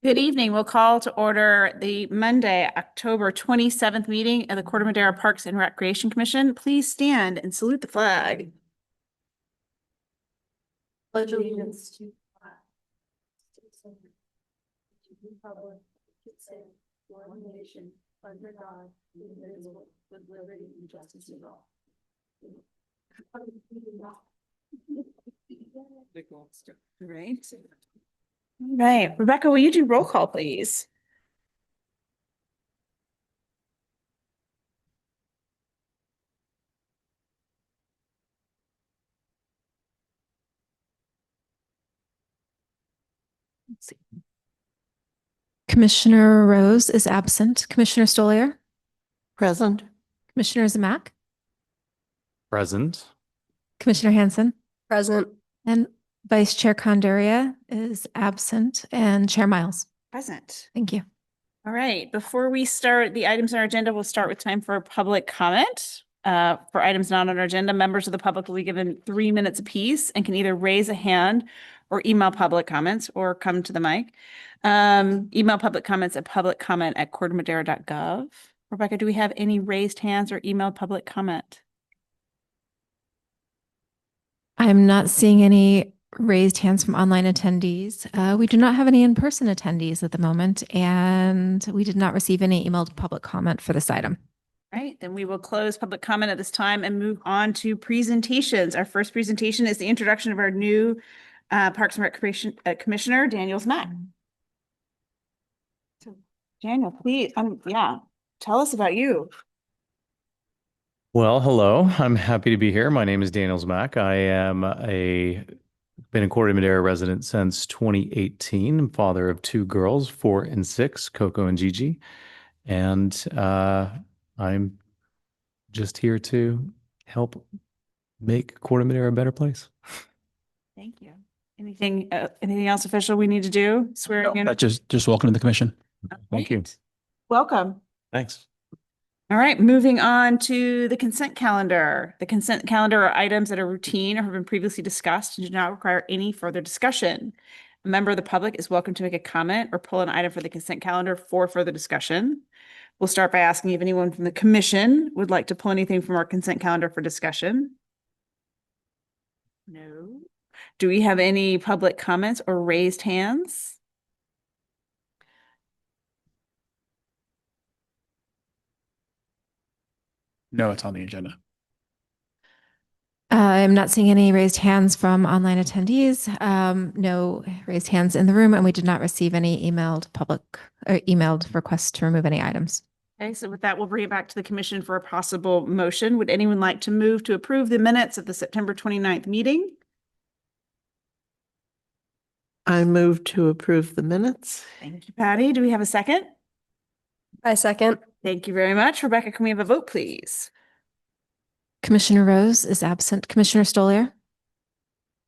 Good evening. We'll call to order the Monday, October 27th meeting of the Corte Madera Parks and Recreation Commission. Please stand and salute the flag. Pledge allegiance to the flag of the republic, one nation, under God, indivisible, with liberty and justice for all. All right. Rebecca, will you do roll call, please? Let's see. Commissioner Rose is absent. Commissioner Stoliar, Present. Commissioner Zamak, Present. Commissioner Hanson, Present. and Vice Chair Condaria is absent, and Chair Miles. Present. Thank you. All right. Before we start the items on our agenda, we'll start with time for public comment. For items not on our agenda, members of the public will be given 3 minutes apiece and can either raise a hand or email public comments or come to the mic. Email public comments at publiccomment@cortemadera.gov. Rebecca, do we have any raised hands or emailed public comment? I'm not seeing any raised hands from online attendees. We do not have any in-person attendees at the moment, and we did not receive any emailed public comment for this item. All right, then we will close public comment at this time and move on to presentations. Our first presentation is the introduction of our new Parks and Recreation Commissioner, Daniel Zamak. So, Daniel, please, tell us about you. Well, hello. I'm happy to be here. My name is Daniel Zamak. I am been a Corte Madera resident since 2018. I'm father of 2 girls, 4 and 6, Coco and Gigi. And I'm just here to help make Corte Madera a better place. Thank you. Anything else official we need to do? Swearing in? Just welcome to the commission. Thank you. Right. Welcome. Thanks. All right, moving on to the consent calendar. The consent calendar are items that are routine or have been previously discussed and do not require any further discussion. A member of the public is welcome to make a comment or pull an item for the consent calendar for further discussion. We'll start by asking if anyone from the commission would like to pull anything from our consent calendar for discussion. No. Do we have any public comments or raised hands? No, it's on the agenda. I'm not seeing any raised hands from online attendees. No raised hands in the room, and we did not receive any emailed requests to remove any items. Okay, so with that, we'll bring it back to the commission for a possible motion. Would anyone like to move to approve the minutes of the September 29th meeting? I move to approve the minutes. Thank you, Patty. Do we have a second? I second. Thank you very much. Rebecca, can we have a vote, please? Commissioner Rose is absent. Commissioner Stoliar,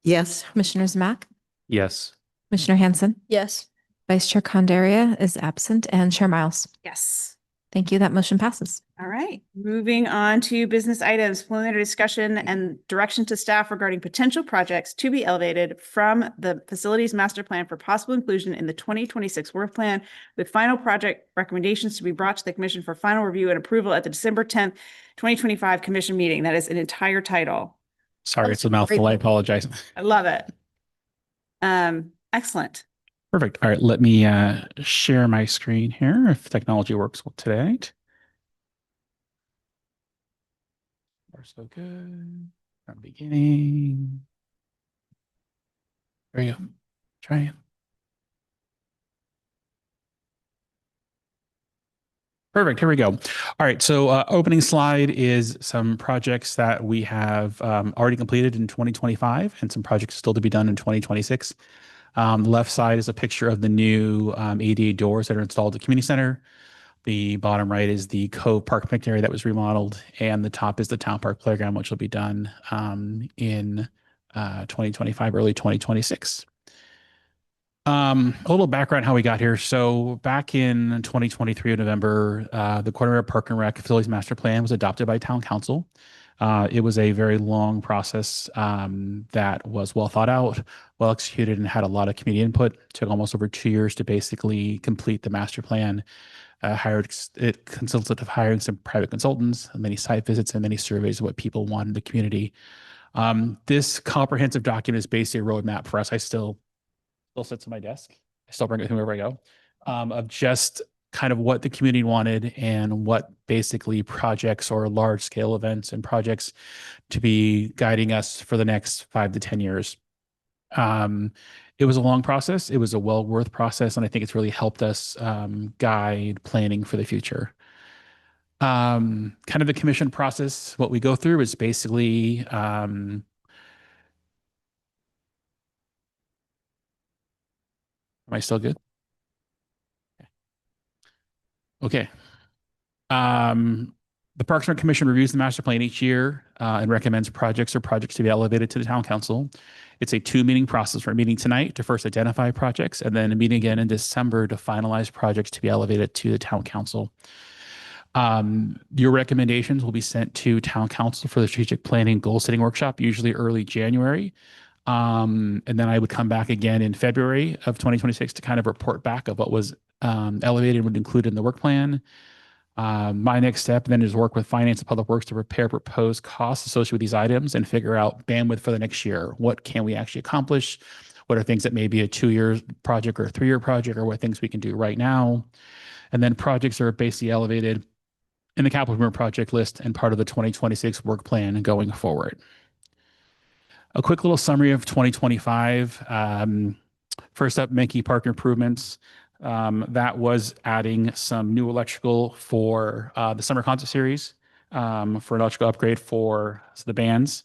Yes. Commissioner Zamak, Yes. Commissioner Hanson, Yes. Vice Chair Condaria is absent, and Chair Miles. Yes. Thank you. That motion passes. All right, moving on to business items, preliminary discussion and direction to staff regarding potential projects to be elevated from the facilities master plan for possible inclusion in the 2026 work plan, with final project recommendations to be brought to the commission for final review and approval at the December 10th, 2025 commission meeting. That is an entire title. Sorry, it's a mouthful. I apologize. I love it. Excellent. Perfect. All right, let me share my screen here if technology works well today. We're so good. From beginning. There you go. Try it. Perfect. Here we go. All right. So opening slide is some projects that we have already completed in 2025 and some projects still to be done in 2026. The left side is a picture of the new ADA doors that are installed at the community center. The bottom right is the Cove Park picnic area that was remodeled. And the top is the Town Park Playground, which will be done in 2025, early 2026. A little background how we got here. So back in 2023 in November, the Corte Madera Park and Rec Facilities Master Plan was adopted by Town Council. It was a very long process that was well thought out, well executed, and had a lot of community input. Took almost over 2 years to basically complete the master plan. It consulted of hiring some private consultants, many site visits, and many surveys of what people want in the community. This comprehensive document is basically a roadmap for us. I still sits on my desk. I still bring it wherever I go, of just kind of what the community wanted and what basically projects or large scale events and projects to be guiding us for the next 5 to 10 years. It was a long process. It was a well worth process. And I think it's really helped us guide planning for the future. Kind of the commission process, what we go through is basically am I still good? Okay. The Parks and Rec Commission reviews the master plan each year and recommends projects to be elevated to the town council. It's a 2-meeting process. We're meeting tonight to first identify projects and then a meeting again in December to finalize projects to be elevated to the town council. Your recommendations will be sent to town council for the strategic planning goal setting workshop, usually early January. And then I would come back again in February of 2026 to kind of report back of what was elevated and would include in the work plan. My next step then is work with Finance and Public Works to prepare proposed costs associated with these items and figure out bandwidth for the next year. What can we actually accomplish? What are things that may be a 2-year project or a 3-year project, or what things we can do right now? And then projects are basically elevated in the capital improvement project list and part of the 2026 work plan going forward. A quick little summary of 2025. First up, Menke Park improvements. That was adding some new electrical for the summer concert series, for an electrical upgrade for the bands.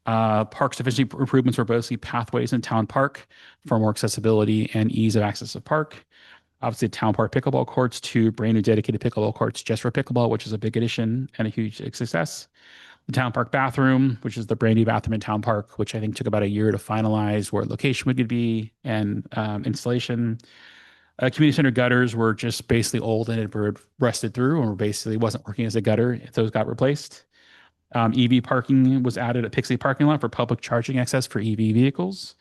Parks efficiency improvements were mostly pathways in Town Park for more accessibility and ease of access to park. Obviously, Town Park pickleball courts, 2 brand new dedicated pickleball courts just for pickleball, which is a big addition and a huge success. The Town Park bathroom, which is the brand new bathroom in Town Park, which I think took about a year to finalize where location would be and installation. Community center gutters were just basically old and it were rusted through and basically wasn't working as a gutter. Those got replaced. EV parking was added at Pixley parking lot for public charging access for EV vehicles.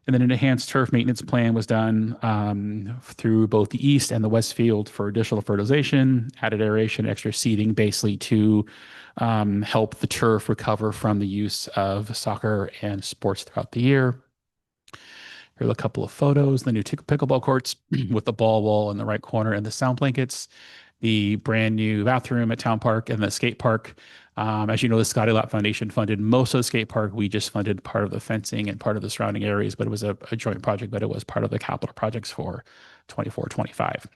And then an enhanced turf maintenance plan was done through both the east and the west field for additional fertilization, added aeration, extra seeding, basically to help the turf recover from the use of soccer and sports throughout the year. Here are a couple of photos, the new pickleball courts with the ball wall in the right corner and the sound blankets, the brand new bathroom at Town Park and the skate park. As you know, the Scotty Lap Foundation funded most of the skate park. We just funded part of the fencing and part of the surrounding areas, but it was a joint project, but it was part of the capital projects for 24-25.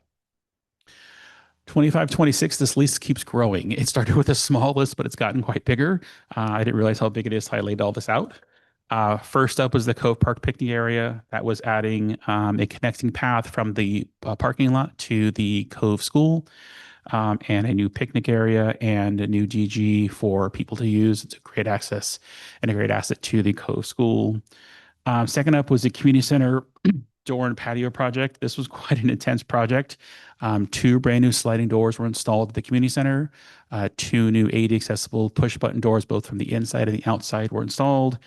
25-26, this list keeps growing. It started with a small list, but it's gotten quite bigger. I didn't realize how big it is till I laid all this out. First up was the Cove Park picnic area. That was adding a connecting path from the parking lot to the Cove School. And a new picnic area and a new DG for people to use. It's a great access and a great asset to the Cove School. Second up was the community center door and patio project. This was quite an intense project. 2 brand new sliding doors were installed at the community center. 2 new AD accessible push button doors, both from the inside and the outside, were installed.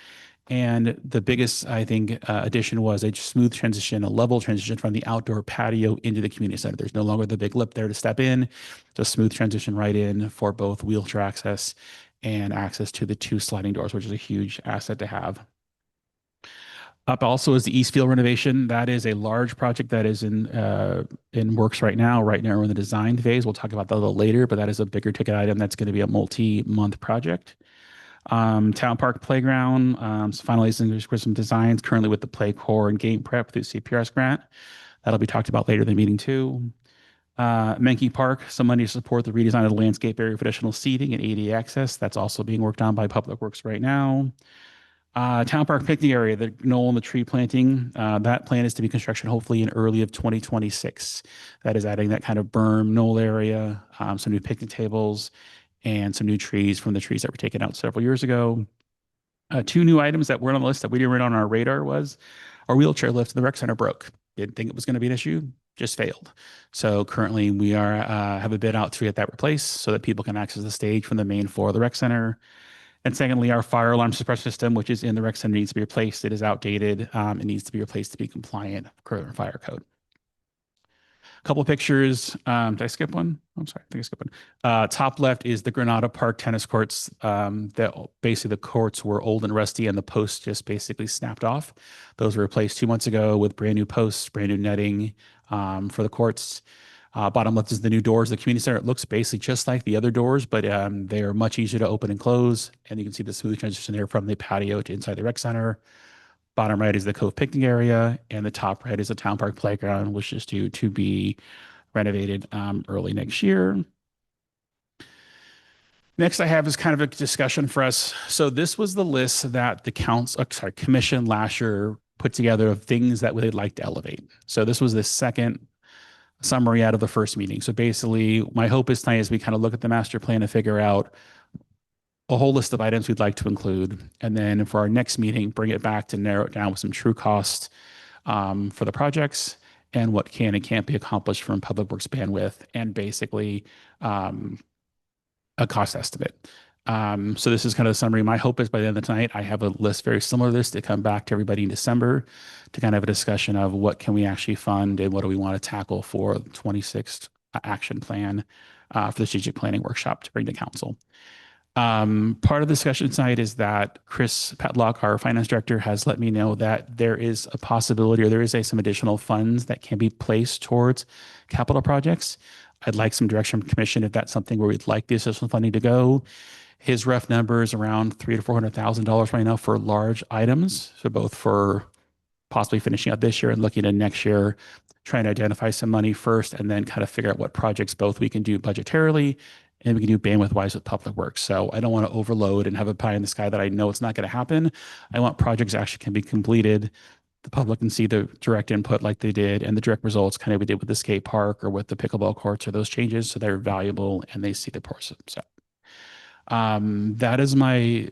And the biggest, I think, addition was a smooth transition, a level transition from the outdoor patio into the community center. There's no longer the big lip there to step in. It's a smooth transition right in for both wheelchair access and access to the 2 sliding doors, which is a huge asset to have. Up also is the Eastfield renovation. That is a large project that is in works right now. Right now we're in the design phase. We'll talk about that a little later, but that is a bigger ticket item. That's going to be a multi-month project. Town Park Playground, finalizing some designs currently with the Play Core and Game Prep through CPRS grant. That'll be talked about later in the meeting too. Menke Park, some money to support the redesign of the landscape area for additional seating and ADA access. That's also being worked on by Public Works right now. Town Park picnic area, the knoll and the tree planting, that plan is to be construction hopefully in early of 2026. That is adding that kind of berm knoll area, some new picnic tables, and some new trees from the trees that were taken out several years ago. 2 new items that weren't on the list that we didn't write on our radar was our wheelchair lift in the rec center broke. Didn't think it was going to be an issue, just failed. So currently we are have a bid out to get that replaced so that people can access the stage from the main floor of the rec center. And secondly, our fire alarm suppressor system, which is in the rec center, needs to be replaced. It is outdated. It needs to be replaced to be compliant with current fire code. Couple of pictures. Did I skip one? I'm sorry, I think I skipped one. Top left is the Granada Park tennis courts. That basically the courts were old and rusty and the posts just basically snapped off. Those were replaced 2 months ago with brand new posts, brand new netting for the courts. Bottom left is the new doors. The community center, it looks basically just like the other doors, but they are much easier to open and close. And you can see the smooth transition there from the patio to inside the rec center. Bottom right is the Cove picnic area, and the top right is the town park playground, which is due to be renovated early next year. Next, I have is kind of a discussion for us. So this was the list that the commission last year put together of things that they'd like to elevate. So this was the second summary out of the first meeting. So basically, my hope is tonight as we kind of look at the master plan to figure out a whole list of items we'd like to include. And then for our next meeting, bring it back to narrow it down with some true costs for the projects and what can and can't be accomplished from public works bandwidth and basically a cost estimate. So this is kind of the summary. My hope is by the end of the night, I have a list very similar to this to come back to everybody in December to kind of have a discussion of what can we actually fund and what do we want to tackle for the 26th action plan for the strategic planning workshop to bring to council. Part of the discussion tonight is that Chris Petlock, our finance director, has let me know that there is a possibility or there is some additional funds that can be placed towards capital projects. I'd like some direction from commission if that's something where we'd like the additional funding to go. His rough number is around $300,000 to $400,000 right now for large items. So both for possibly finishing out this year and looking at next year, trying to identify some money first and then kind of figure out what projects both we can do budgetarily and we can do bandwidth wise with public works. So I don't want to overload and have a pie in the sky that I know it's not going to happen. I want projects actually can be completed. The public can see the direct input like they did and the direct results kind of we did with the skate park or with the pickleball courts or those changes. So they're valuable and they see the process. So that is my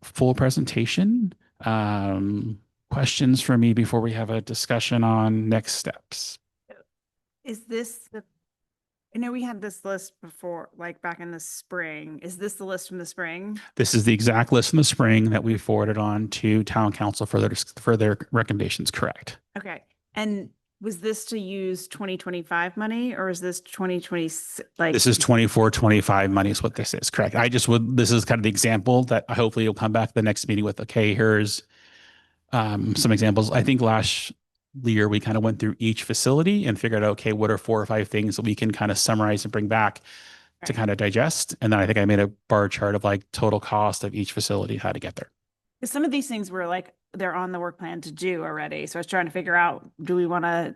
full presentation. Questions for me before we have a discussion on next steps? Is this the, I know we had this list before, like back in the spring. Is this the list from the spring? This is the exact list in the spring that we forwarded on to town council for their recommendations, correct? Okay. And was this to use 2025 money or is this 2026? Like This is 24-25 money is what this is, correct? This is kind of the example that hopefully you'll come back to the next meeting with, okay, here's some examples. I think last year we kind of went through each facility and figured out, okay, what are 4 or 5 things that we can kind of summarize and bring back to kind of digest. And then I think I made a bar chart of like total cost of each facility, how to get there. some of these things were like, they're on the work plan to do already. So I was trying to figure out, do we want to,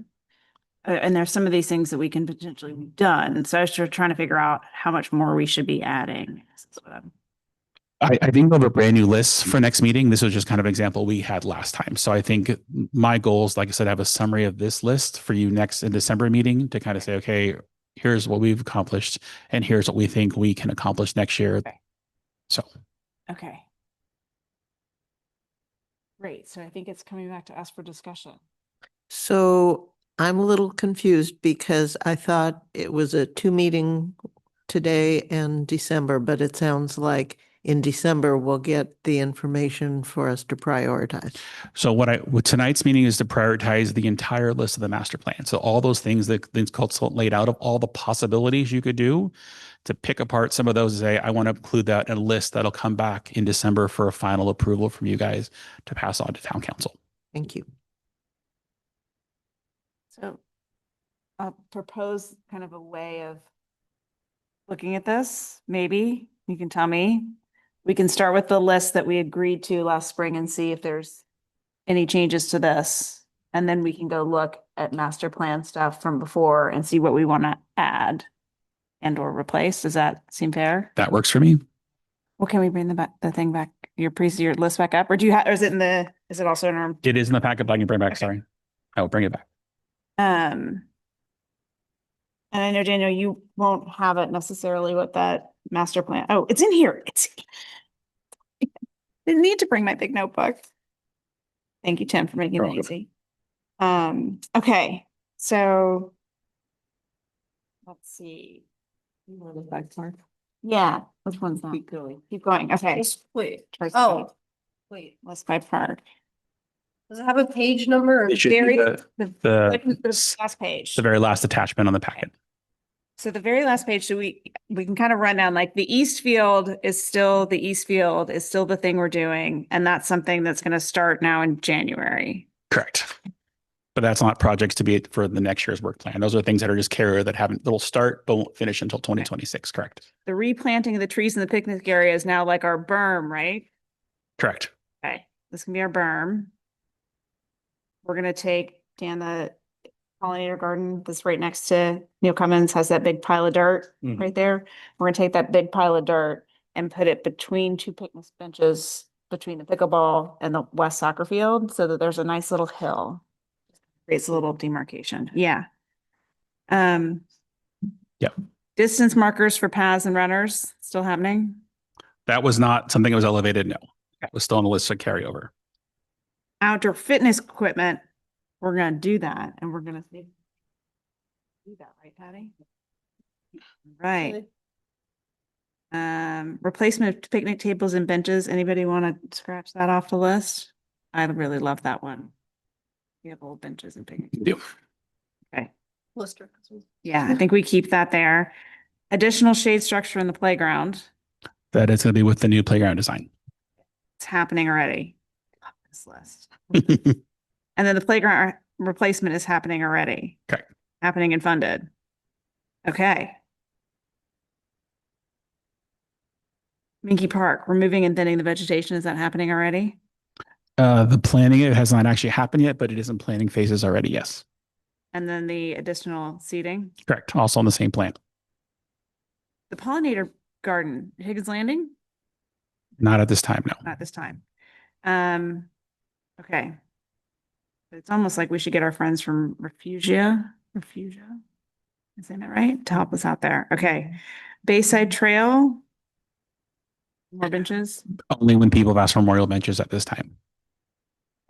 and there's some of these things that we can potentially be done. So I was just trying to figure out how much more we should be adding. That's what I'm- I think we'll have a brand new list for next meeting. This was just kind of an example we had last time. So I think my goal is, like I said, I have a summary of this list for you next in December meeting to kind of say, okay, here's what we've accomplished and here's what we think we can accomplish next year. Okay. So. Okay. Great. So I think it's coming back to us for discussion. So I'm a little confused because I thought it was a 2 meeting today and December, but it sounds like in December we'll get the information for us to prioritize. So what tonight's meeting is to prioritize the entire list of the master plan. So all those things that the consultant laid out of all the possibilities you could do, to pick apart some of those and say, I want to include that in a list that'll come back in December for a final approval from you guys to pass on to town council. Thank you. So I'll propose kind of a way of looking at this. Maybe you can tell me. We can start with the list that we agreed to last spring and see if there's any changes to this. And then we can go look at master plan stuff from before and see what we want to add and or replace. Does that seem fair? That works for me. Well, can we bring the thing back, your list back up? Or do you have, or is it also in our? It is in the packet, but I can bring it back. Okay. Sorry. I will bring it back. And I know, Daniel, you won't have it necessarily with that master plan. Oh, it's in here. Didn't need to bring my big notebook. Thank you, Tim, for making You're it welcome. easy. Okay, so let's see. Yeah, which one's that? Keep going. Keep going. Okay. Wait, Twice oh, Park, wait, West Side Park. does it have a page number? or- It should be Very, the last page. the very last attachment on the packet. So the very last page, so we can kind of run down, like the East Field is still the thing we're doing. And that's something that's going to start now in January. Correct. But that's not projects to be for the next year's work plan. Those are things that are just carrier that haven't, that'll start, but won't finish until 2026. Correct. The replanting of the trees in the picnic area is now like our berm, right? Correct. Okay, this can be our berm. We're gonna take, Dan, the pollinator garden that's right next to Neil Cummins has that big pile of dirt Mhm. right there. We're gonna take that big pile of dirt and put it between two picnic benches, between the pickleball and the west soccer field, so that there's a nice little hill. Creates a little demarcation. Yeah. Yep. Distance markers for paths and runners still happening. That was not something that was elevated. No, that was still on the list of carryover. Outdoor fitness equipment, we're gonna do that and we're gonna do that, right, Patty? Right. Replacement of picnic tables and benches. Anybody want to scratch that off the list? I really love that one. We have old benches and picnic. Do. Okay. Lister. Yeah, I think we keep that there. Additional shade structure in the playground. That is going to be with the new playground design. It's happening already. Love this list. And then the playground replacement is happening already. Okay. Happening and funded. Okay. Minky Park, removing and thinning the vegetation. Is that happening already? The planning, it has not actually happened yet, but it is in planning phases already. Yes. And then the additional seating. Correct. Also on the same plan. The pollinator garden, Higgins Landing? Not at this time. No. Not this time. Okay. It's almost like we should get our friends from Refugia. Is that right? To help us out there. Okay. Bayside Trail. More benches. Only when people have asked for memorial benches at this time.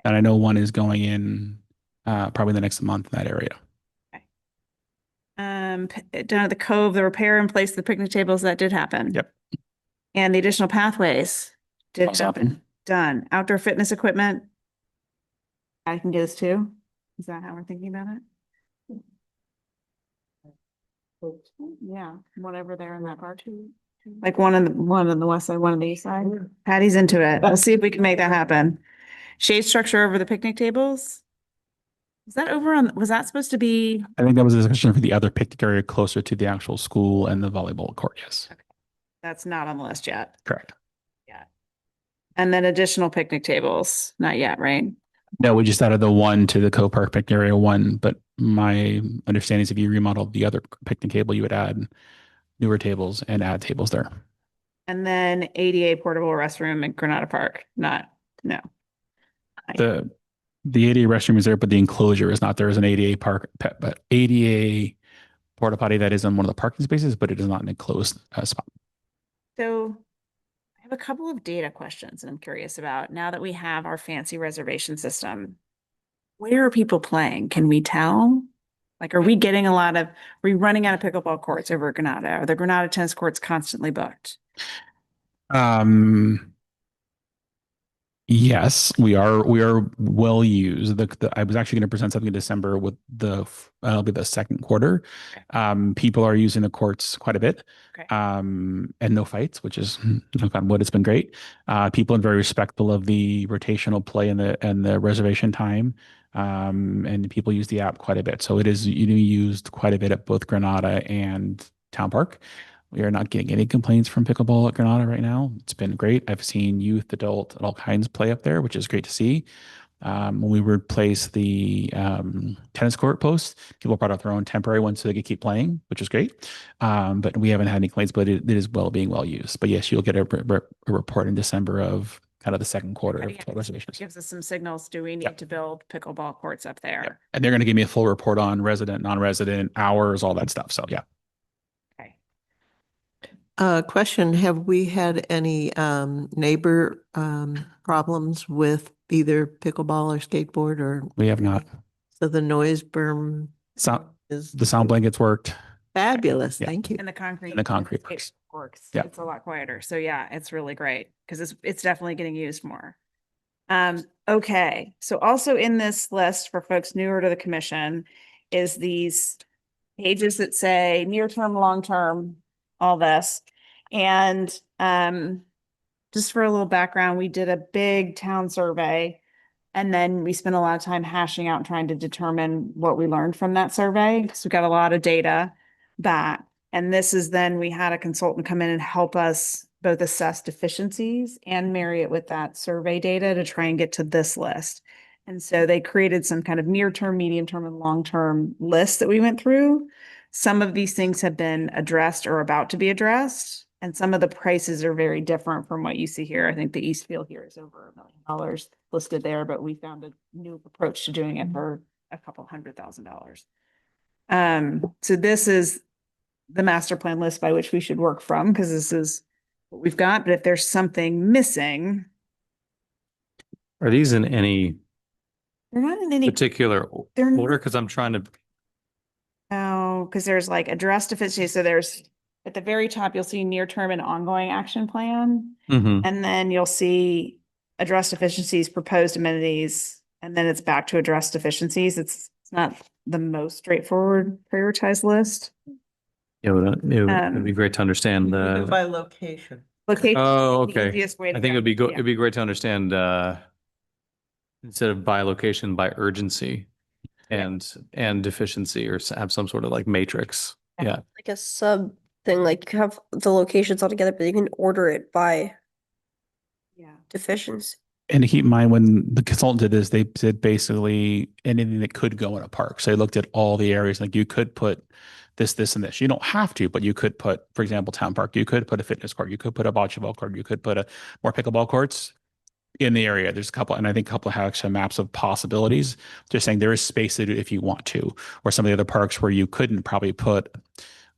And I know one is going in probably the next month in that area. Down at the Cove, the repair and place of the picnic tables, that did happen. Yep. And the additional pathways did Also happen. Done. Outdoor fitness equipment. I can get us too. Is that how we're thinking about it? Yeah, whatever there in that part. Like one on the west side, one on the east side. Patty's into it. We'll see if we can make that happen. Shade structure over the picnic tables. Is that over on, was that supposed to be? I think that was a discussion for the other picnic area closer to the actual school and the volleyball court. Yes. Okay. That's not on the list yet. Correct. Yeah. And then additional picnic tables, not yet, right? No, we just added the one to the co-park picnic area one, but my understanding is if you remodeled the other picnic table, you would add newer tables and add tables there. And then ADA portable restroom in Granada Park, no. The ADA restroom is there, but the enclosure is not. There is an ADA but ADA porta potty that is in one of the parking spaces, but it is not an enclosed spot. So I have a couple of data questions that I'm curious about. Now that we have our fancy reservation system, where are people playing? Can we tell? Like, are we getting are we running out of pickleball courts over at Granada? Are the Granada tennis courts constantly booked? Yes, we are well used. I was actually going to present something in December with it'll be the second quarter. Okay. People are using the courts quite a bit. Okay. And no fights, which is knock on wood, it's been great. People are very respectful of the rotational play and the reservation time. And people use the app quite a bit. So it is used quite a bit at both Granada and Town Park. We are not getting any complaints from pickleball at Granada right now. It's been great. I've seen youth, adult, and all kinds play up there, which is great to see. When we replaced the tennis court posts, people brought out their own temporary ones so they could keep playing, which is great. But we haven't had any complaints, but it is being well used. But yes, you'll get a report in December of kind of the second quarter of total reservations. Gives us some signals. Do we need to build pickleball courts up there? Yep. And they're going to give me a full report on resident, non-resident, hours, all that stuff. So yeah. Question, have we had any neighbor problems with either pickleball or skateboard or? We have not. So the noise berm So is the sound blankets worked. fabulous. Yeah. Thank you. And the concrete. And the concrete works. works. Yeah. It's a lot quieter. So yeah, it's really great because it's definitely getting used more. Okay. So also in this list for folks newer to the commission is these pages that say near term, long term, all this. And just for a little background, we did a big town survey. And then we spent a lot of time hashing out and trying to determine what we learned from that survey, because we got a lot of data back. And this is then we had a consultant come in and help us both assess deficiencies and marry it with that survey data to try and get to this list. And so they created some kind of near-term, medium-term, and long-term lists that we went through. Some of these things have been addressed or about to be addressed. And some of the prices are very different from what you see here. I think the Eastfield here is over $1 million listed there, but we found a new approach to doing it for a couple $100,000. So this is the master plan list by which we should work from, because this is what we've got. But if there's something missing, Are these in any they're not in any, particular they're order? Because I'm trying to, no, because there's like address deficiency. So there's at the very top, you'll see near-term and ongoing action plan. Mhm. And then you'll see address deficiencies, proposed amenities, and then it's back to address deficiencies. It's not the most straightforward prioritized list. It'd be great to understand the, By location. Location. oh, the okay. easiest way I to think go. Yeah. it'd be great to understand, instead of by location, by urgency and deficiency, or have some sort of like matrix. Yeah. Like a sub thing, like you have the locations all together, but you can order it by Yeah. deficiency. And to keep in mind, when the consultant did this, they did basically anything that could go in a park. So they looked at all the areas, like you could put this, and this. You don't have to, but you could put, for example, town park. You could put a fitness court. You could put a bocce ball court. You could put more pickleball courts in the area. There's a couple, and I think a couple have actually maps of possibilities. Just saying there is space to do if you want to, or some of the other parks where you couldn't probably put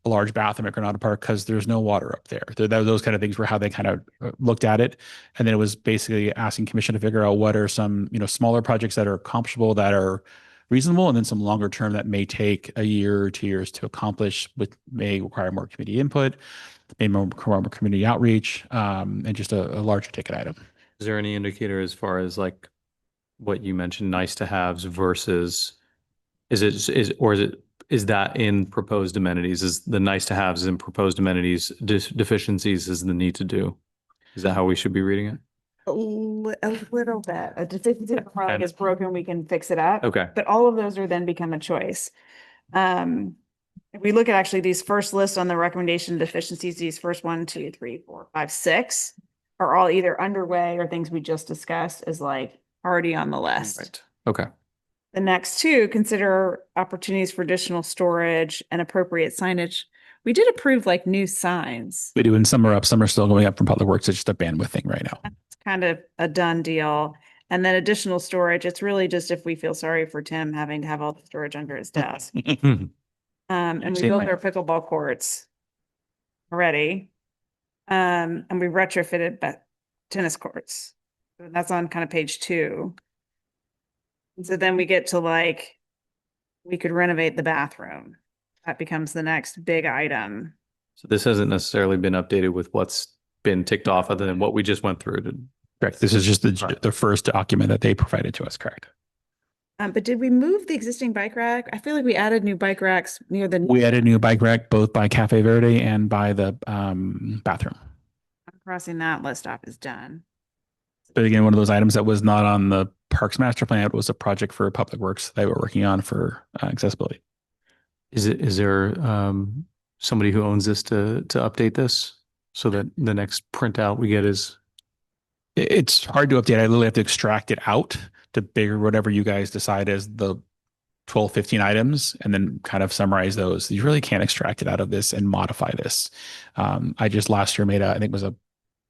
a large bathroom at Granada Park because there's no water up there. Those kind of things were how they kind of looked at it. And then it was basically asking commission to figure out what are some, smaller projects that are accomplishable, that are reasonable, and then some longer term that may take a year or 2 years to accomplish, but may require more community input, may require more community outreach, and just a larger ticket item. Is there any indicator as far as like what you mentioned, nice to haves versus, is that in proposed amenities? Is the nice to haves in proposed amenities, deficiencies is the need to do? Is that how we should be reading it? A little bit. A deficiency if the product is broken, we can fix it up. Okay. But all of those are then become a choice. If we look at actually these first lists on the recommendation deficiencies, these first 1, 2, 3, 4, 5, 6 are all either underway or things we just discussed as like already on the list. Right. Okay. The next two, consider opportunities for additional storage and appropriate signage. We did approve like new signs. We do, and some are up, some are still going up from Public Works. It's just a bandwidth thing right now. It's kind of a done deal. And then additional storage, it's really just if we feel sorry for Tim having to have all the storage under his desk. And we Same built way. our pickleball courts already. And we retrofitted tennis courts. So that's on kind of page 2. And so then we get to like, we could renovate the bathroom. That becomes the next big item. So this hasn't necessarily been updated with what's been ticked off other than what we just went through. Correct. This is just the first document that they provided to us. Correct. But did we move the existing bike rack? I feel like we added new bike racks near the. We added a new bike rack both by Cafe Verde and by the bathroom. Crossing that list off is done. But again, one of those items that was not on the Parks Master Plan. It was a project for Public Works they were working on for accessibility. Is there somebody who owns this to update this so that the next printout we get is? It's hard to update. I literally have to extract it out to bigger whatever you guys decide as the 12, 15 items, and then kind of summarize those. You really can't extract it out of this and modify this. I just last year made I think it was a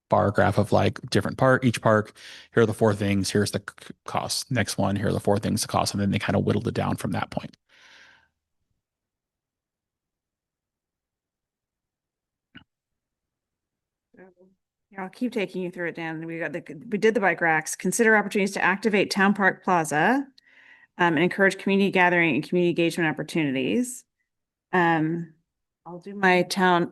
bar graph of like different each park. Here are the 4 things. Here's the cost. Next one, here are the 4 things to cost. And then they kind of whittled it down from that point. Yeah, I'll keep taking you through it, Dan. We did the bike racks. Consider opportunities to activate Town Park Plaza, and encourage community gathering and community engagement opportunities. I'll do my town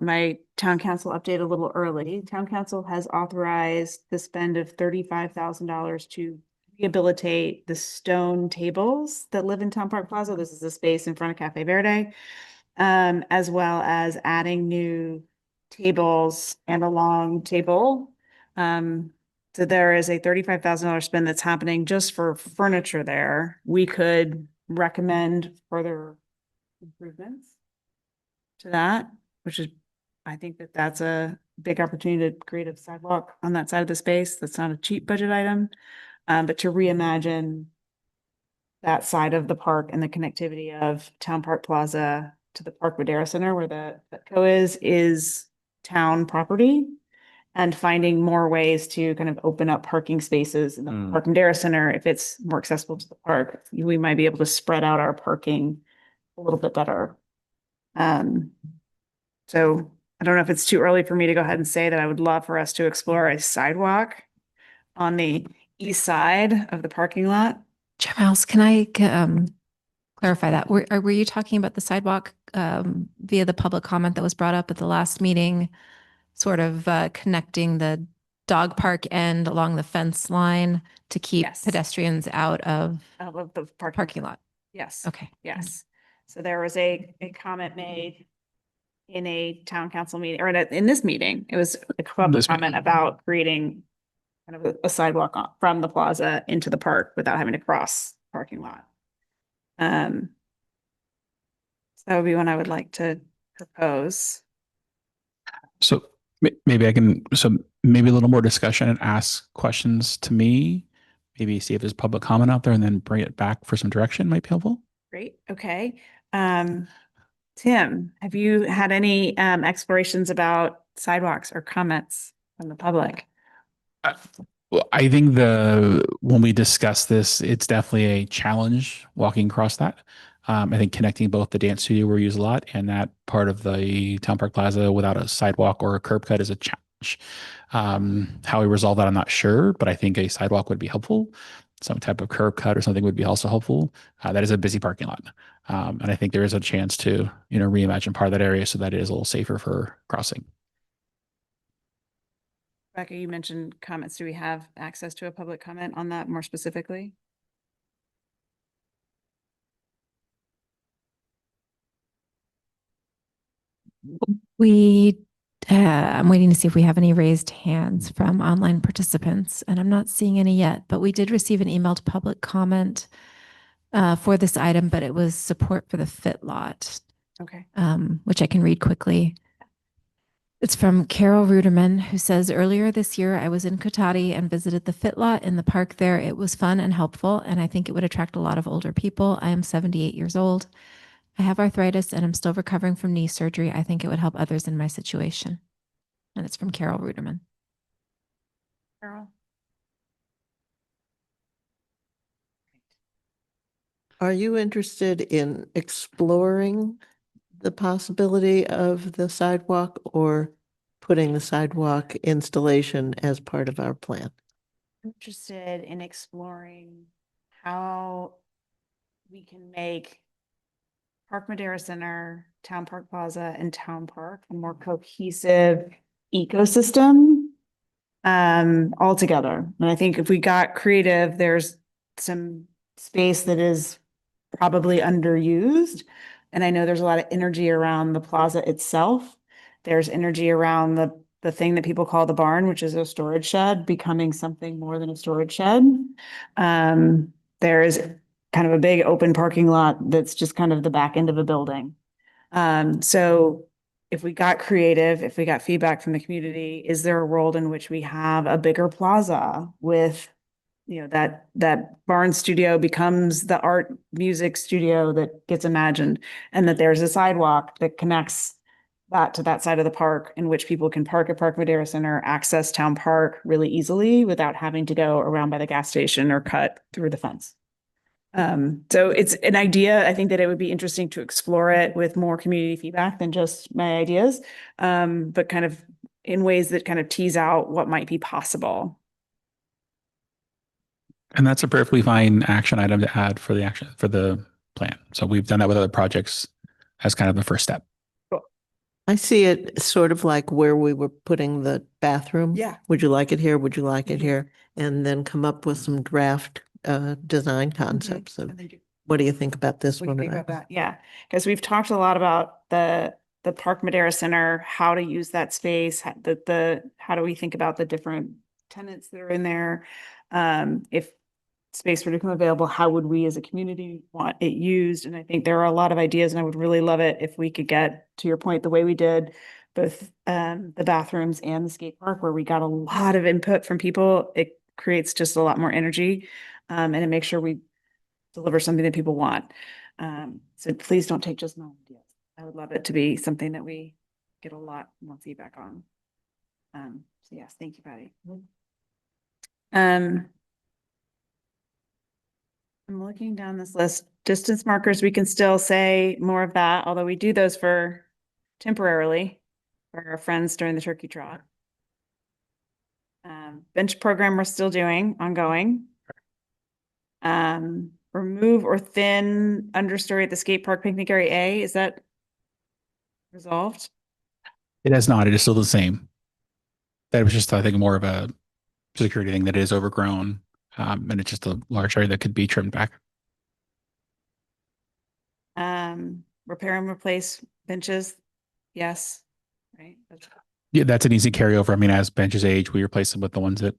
council update a little early. Town council has authorized the spend of $35,000 to rehabilitate the stone tables that live in Town Park Plaza. This is the space in front of Cafe Verde. As well as adding new tables and a long table. So there is a $35,000 spend that's happening just for furniture there. We could recommend further improvements to that, which is, I think that that's a big opportunity to create a sidewalk on that side of the space. That's not a cheap budget item, but to reimagine that side of the park and the connectivity of Town Park Plaza to the Park Madera Center where the Petco is town property. And finding more ways to kind of open up parking spaces in the Park Madera Center. If it's more accessible to the park, we might be able to spread out our parking a little bit better. So I don't know if it's too early for me to go ahead and say that I would love for us to explore a sidewalk on the east side of the parking lot. Chair Miles, can I clarify that? Were you talking about the sidewalk via the public comment that was brought up at the last meeting, sort of connecting the dog park end along the fence line to keep Yes. pedestrians out of Of the parking lot? Yes. Okay. Yes. So there was a comment made in a town council meeting or in this meeting. It was a public This meeting. comment about creating kind of a sidewalk from the plaza into the park without having to cross the parking lot. So that would be one I would like to propose. So maybe I can, so maybe a little more discussion and ask questions to me. Maybe see if there's public comment out there and then bring it back for some direction might be helpful. Great. Okay. Tim, have you had any explorations about sidewalks or comments from the public? Well, I think when we discuss this, it's definitely a challenge walking across that. I think connecting both the dance studio we use a lot and that part of the Town Park Plaza without a sidewalk or a curb cut is a challenge. How we resolve that, I'm not sure, but I think a sidewalk would be helpful. Some type of curb cut or something would be also helpful. That is a busy parking lot. And I think there is a chance to, reimagine part of that area so that it is a little safer for crossing. Rebecca, you mentioned comments. Do we have access to a public comment on that more specifically? I'm waiting to see if we have any raised hands from online participants, and I'm not seeing any yet, but we did receive an emailed public comment for this item, but it was support for the fit lot, Okay. which I can read quickly. It's from Carol Ruderman, who says, earlier this year, I was in Kotati and visited the fit lot in the park there. It was fun and helpful, and I think it would attract a lot of older people. I am 78 years old. I have arthritis and I'm still recovering from knee surgery. I think it would help others in my situation. And it's from Carol Ruderman. Carol? Are you interested in exploring the possibility of the sidewalk or putting the sidewalk installation as part of our plan? Interested in exploring how we can make Park Madera Center, Town Park Plaza, and Town Park a more cohesive ecosystem all together. And I think if we got creative, there's some space that is probably underused. And I know there's a lot of energy around the plaza itself. There's energy around the thing that people call the barn, which is a storage shed, becoming something more than a storage shed. There's kind of a big open parking lot that's just kind of the back end of a building. So if we got creative, if we got feedback from the community, is there a world in which we have a bigger plaza with, that barn studio becomes the art music studio that gets imagined, and that there's a sidewalk that connects that to that side of the park in which people can park at Park Madera Center, access Town Park really easily without having to go around by the gas station or cut through the fence. So it's an idea. I think that it would be interesting to explore it with more community feedback than just my ideas, but kind of in ways that kind of tease out what might be possible. And that's a perfectly fine action item to add for the plan. So we've done that with other projects as kind of the first step. I see it sort of like where we were putting the bathroom. Yeah. Would you like it here? Would you like it Mhm. here? And then come up with some draft design concepts of what do you think about this We one? can think about that, yeah, because we've talked a lot about the Park Madera Center, how to use that space, how do we think about the different tenants that are in there? If space were to become available, how would we as a community want it used? And I think there are a lot of ideas, and I would really love it if we could get, to your point, the way we did both the bathrooms and the skate park, where we got a lot of input from people. It creates just a lot more energy, and it makes sure we deliver something that people want. So please don't take just my ideas. I would love it to be something that we get a lot more feedback on. So yes, thank you, Patty. I'm looking down this list. Distance markers, we can still say more of that, although we do those for temporarily for our friends during the turkey trot. Bench program we're still doing, ongoing. Remove or thin understory at the skate park picnic area A, is that resolved? It has not. It is still the same. That was just, I think, more of a security thing that is overgrown. And it's just a large area that could be trimmed back. Repair and replace benches, yes, right? Yeah, that's an easy carryover. I mean, as benches age, we replace them with the ones that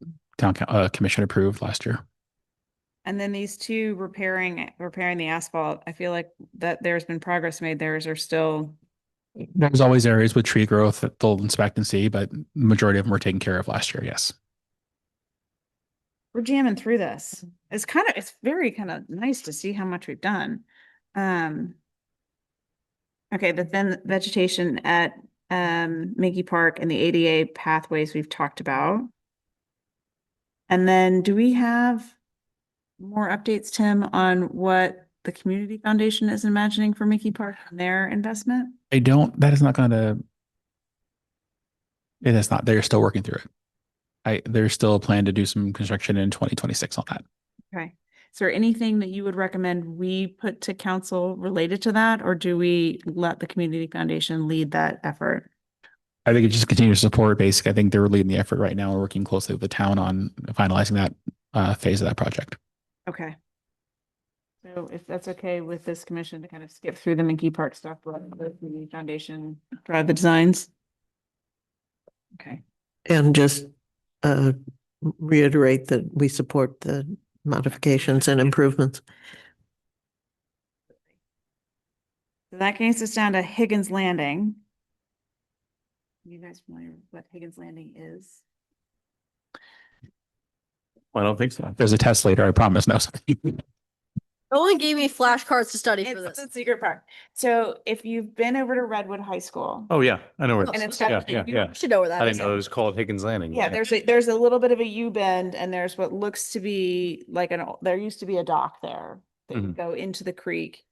commission approved last year. And then these two repairing the asphalt, I feel like that there's been progress made. Theirs are still, There's always areas with tree growth that they'll inspect and see, but the majority of them were taken care of last year. Yes. we're jamming through this. It's very kind of nice to see how much we've done. Okay, the thin vegetation at Mickey Park and the ADA pathways we've talked about. And then do we have more updates, Tim, on what the Community Foundation is imagining for Mickey Park and their investment? That is not going to, it is not, they're still working through it. There's still a plan to do some construction in 2026 on that. Okay. Is there anything that you would recommend we put to council related to that, or do we let the Community Foundation lead that effort? I think it just continues to support basic. I think they're leading the effort right now. We're working closely with the town on finalizing that phase of that project. Okay. So if that's okay with this commission to kind of skip through the Mickey Park stuff, let the Community Foundation drive the designs. Okay. And just reiterate that we support the modifications and improvements. So that gets us down to Higgins Landing. You guys familiar with what Higgins Landing is? I don't think so. There's a test later, I promise. No. No one gave me flashcards to study for It's this. the secret part. So if you've been over to Redwood High School. Oh, yeah, I know where And it it's is. got- Yeah, yeah. You should know where that I is. didn't know it was called Higgins Landing. Yeah, there's a little bit of a U bend, and there's what looks to be like there used to be a dock there that would go into the creek.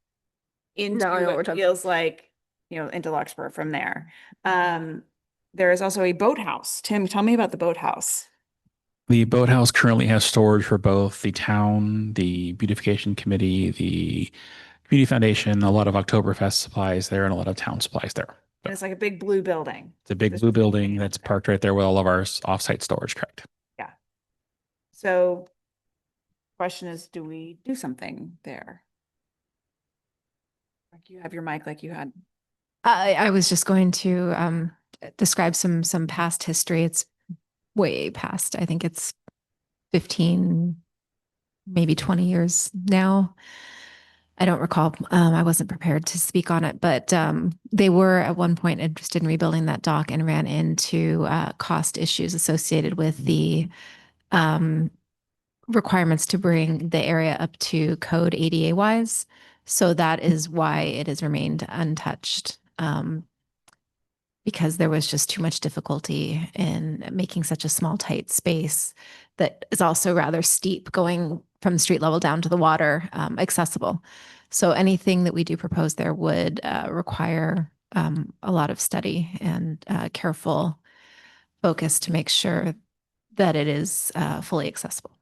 Into Now I know what we're what talking- feels like, into Larkspur from there. There is also a boathouse. Tim, tell me about the boathouse. The boathouse currently has storage for both the town, the beautification committee, the community foundation, a lot of Oktoberfest supplies there, and a lot of town supplies there. And it's like a big blue building. It's a big blue building that's parked right there with all of our offsite storage, correct? So question is, do we do something there? Like you have your mic like you had. I was just going to describe some past history. It's way past. I think it's 15, maybe 20 years now. I don't recall. I wasn't prepared to speak on it, but they were at one point interested in rebuilding that dock and ran into cost issues associated with the requirements to bring the area up to code ADA wise. So that is why it has remained untouched. Because there was just too much difficulty in making such a small, tight space that is also rather steep going from street level down to the water accessible. So anything that we do propose there would require a lot of study and careful focus to make sure that it is fully accessible.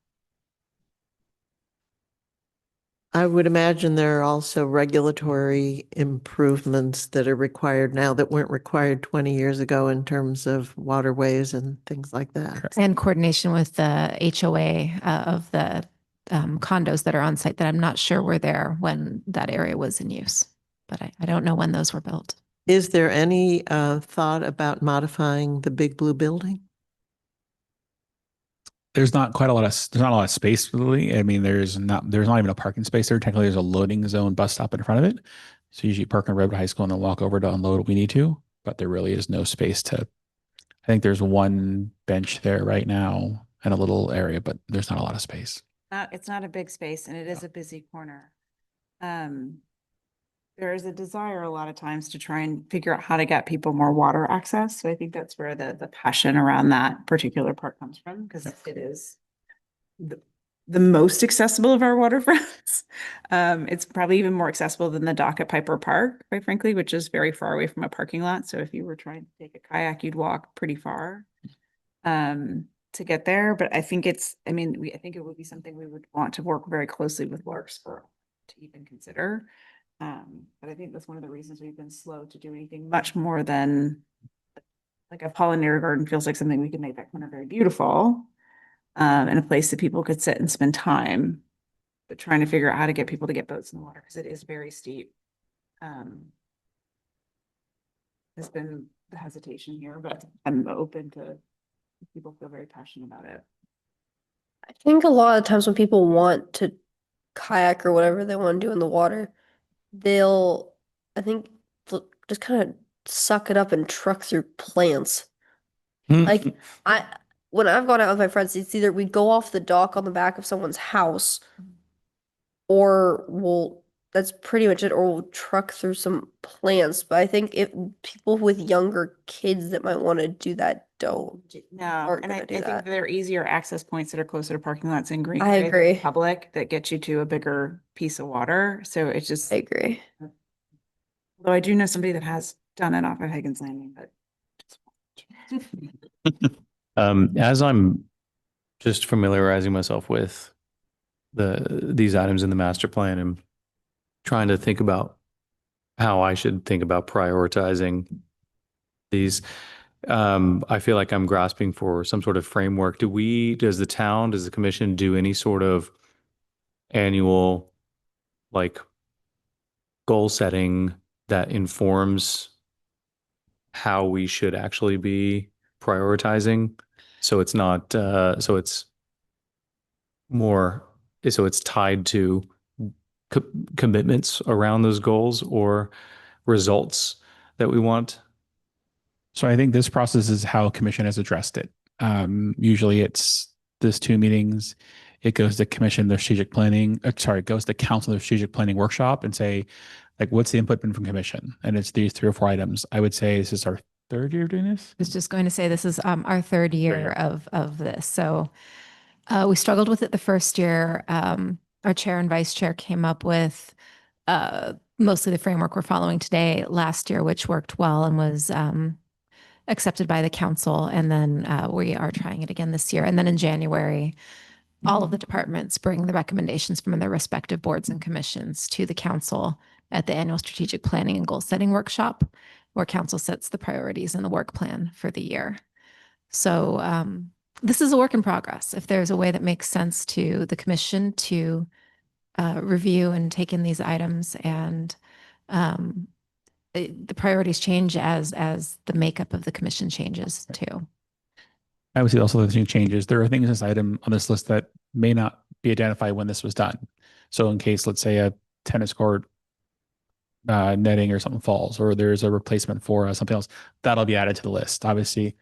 I would imagine there are also regulatory improvements that are required now that weren't required 20 years ago in terms of waterways and things like that. And coordination with the HOA of the condos that are on site that I'm not sure were there when that area was in use. But I don't know when those were built. Is there any thought about modifying the Big Blue building? There's not quite a lot of there's not a lot of space really. I mean, there's not even a parking space there. Technically, there's a loading zone bus stop in front of it. So usually park on Redwood High School and then walk over to unload what we need to. But there really is no space to. I think there's one bench there right now and a little area, but there's not a lot of space. It's not a big space and it is a busy corner. There is a desire a lot of times to try and figure out how to get people more water access. So I think that's where the passion around that particular part comes from, because it is the most accessible of our waterfronts. It's probably even more accessible than the dock at Piper Park, quite frankly, which is very far away from a parking lot. So if you were trying to take a kayak, you'd walk pretty far to get there. But I think I think it would be something we would want to work very closely with Larkspur to even consider. But I think that's one of the reasons we've been slow to do anything much more than like a pollinator garden feels like something we could make that corner very beautiful. And a place that people could sit and spend time, but trying to figure out how to get people to get boats in the water because it is very steep. Has been the hesitation here, but I'm open to if people feel very passionate about it. I think a lot of times when people want to kayak or whatever they want to do in the water, I think just kind of suck it up and truck through plants. Like when I've gone out with my friends, it's either we go off the dock on the back of someone's house, or that's pretty much it, or we'll truck through some plants. But I think if people with younger kids that might want to do that don't. No, aren't and I gonna do think that. there are easier access points that are closer to parking lots in Green. I Bay than agree. Public that get you to a bigger piece of water. So it's just, I agree. although I do know somebody that has done it off of Higgins Landing, but. As I'm just familiarizing myself with these items in the master plan and trying to think about how I should think about prioritizing these, I feel like I'm grasping for some sort of framework. Does the commission do any sort of annual like goal setting that informs how we should actually be prioritizing? So it's not, so it's tied to commitments around those goals or results that we want. So I think this process is how commission has addressed it. Usually it's this 2 meetings. It goes to commission their strategic planning. It goes to council their strategic planning workshop and say, like, what's the input been from commission? And it's these 3 or 4 items. I would say this is our 3rd year doing this. I was just going to say this is our 3rd year of this. So we struggled with it the first year. Our chair and vice chair came up with mostly the framework we're following today last year, which worked well and was accepted by the council. And then we are trying it again this year. And then in January, all of the departments bring the recommendations from their respective boards and commissions to the council at the annual strategic planning and goal setting workshop, where council sets the priorities and the work plan for the year. So this is a work in progress. If there's a way that makes sense to the commission to review and take in these items, and the priorities change as the makeup of the commission changes too. I would say also the changes. There are things in this item on this list that may not be identified when this was done. So in case, let's say, a tennis court netting or something falls, or there's a replacement for something else, that'll be added to the list. Obviously,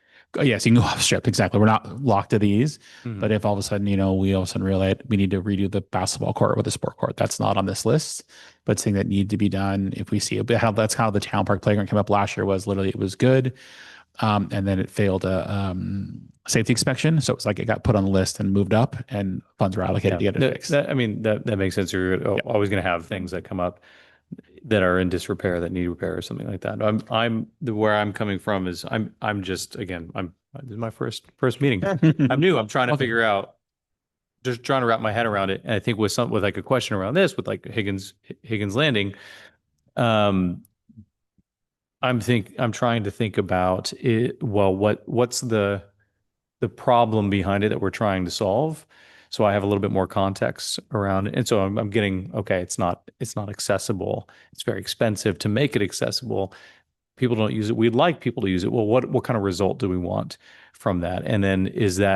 yes, you can go off strip. Exactly. We're not locked to these, but if all of a sudden, we all of a sudden realize we need to redo the basketball court with the sport court, that's not on this list, but things that need to be done. If we see it, that's how the town park playground came up last year. Was literally, it was good. And then it failed a safety inspection. So it was like it got put on the list and moved up, and funds were allocated to get it fixed. That makes sense. You're always going to have things that come up that are in disrepair that need repair or something like that. Where I'm coming from is I'm just, again, this is my first meeting. I'm new. I'm trying to figure out just trying to wrap my head around it. And I think with like a question around this, with like Higgins Landing, um, I'm trying to think about it. Well, what's the problem behind it that we're trying to solve? So I have a little bit more context around it. And so I'm getting, okay, it's not accessible. It's very expensive to make it accessible. People don't use it. We'd like people to use it. Well, what kind of result do we want from that? And then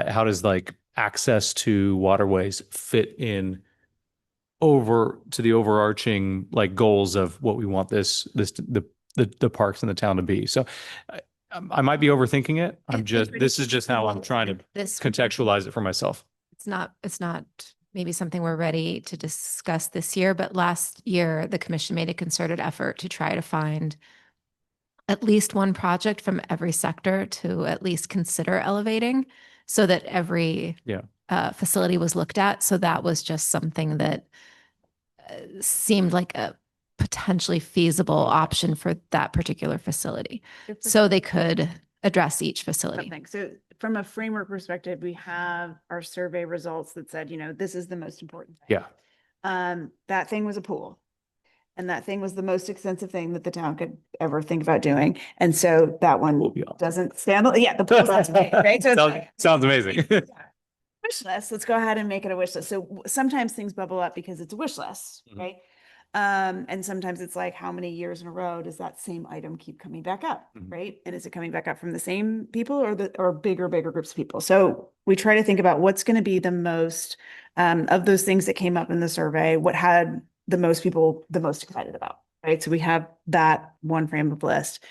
how does like access to waterways fit in over to the overarching like goals of what we want the parks in the town to be? So I might be overthinking it. This is just how I'm trying to This contextualize it for myself. it's not maybe something we're ready to discuss this year, but last year the commission made a concerted effort to try to find at least one project from every sector to at least consider elevating so that every facility was looked at. So that was just something that seemed like a potentially feasible option for that particular facility. So they could address each facility. Something. So from a framework perspective, we have our survey results that said, this is the most important thing. Yeah. That thing was a pool. And that thing was the most expensive thing that the town could ever think about doing. And so that one doesn't stand, the pool's right? So sounds amazing. Wish list. Let's go ahead and make it a wish list. So sometimes things bubble up because it's a wish list, right? And sometimes it's like, how many years in a row does that same item keep coming back up, right? And is it coming back up from the same people or bigger groups of people? So we try to think about what's going to be the most of those things that came up in the survey, what had the most people the most excited about, right? So we have that one frame of list.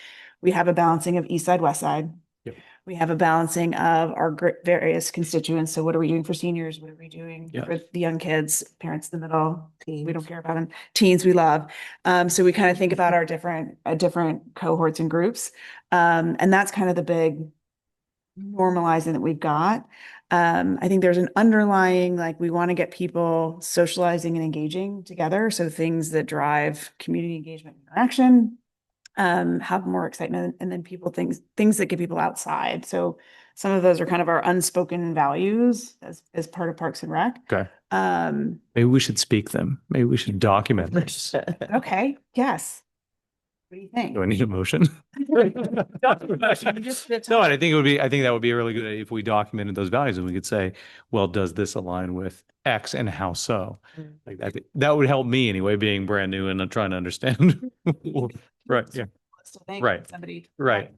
We have a balancing of East Side, West Side. Yep. We have a balancing of our various constituents. So what are we doing for seniors? What are we doing for the young kids, parents in the middle? Teens. We don't care about them. Teens we love. So we kind of think about our different cohorts and groups. And that's kind of the big normalizing that we've got. I think there's an underlying, like, we want to get people socializing and engaging together. So things that drive community engagement and interaction, have more excitement, and then things that get people outside. So some of those are kind of our unspoken values as part of Parks and Rec. Okay. Maybe we should speak them. Maybe we should document this. Okay. Yes. What do you think? Do I need a motion? No, and I think that would be really good if we documented those values and we could say, well, does this align with X and how so? Like that would help me anyway, being brand new and trying to understand. Right. Yeah. Right. Somebody. Right.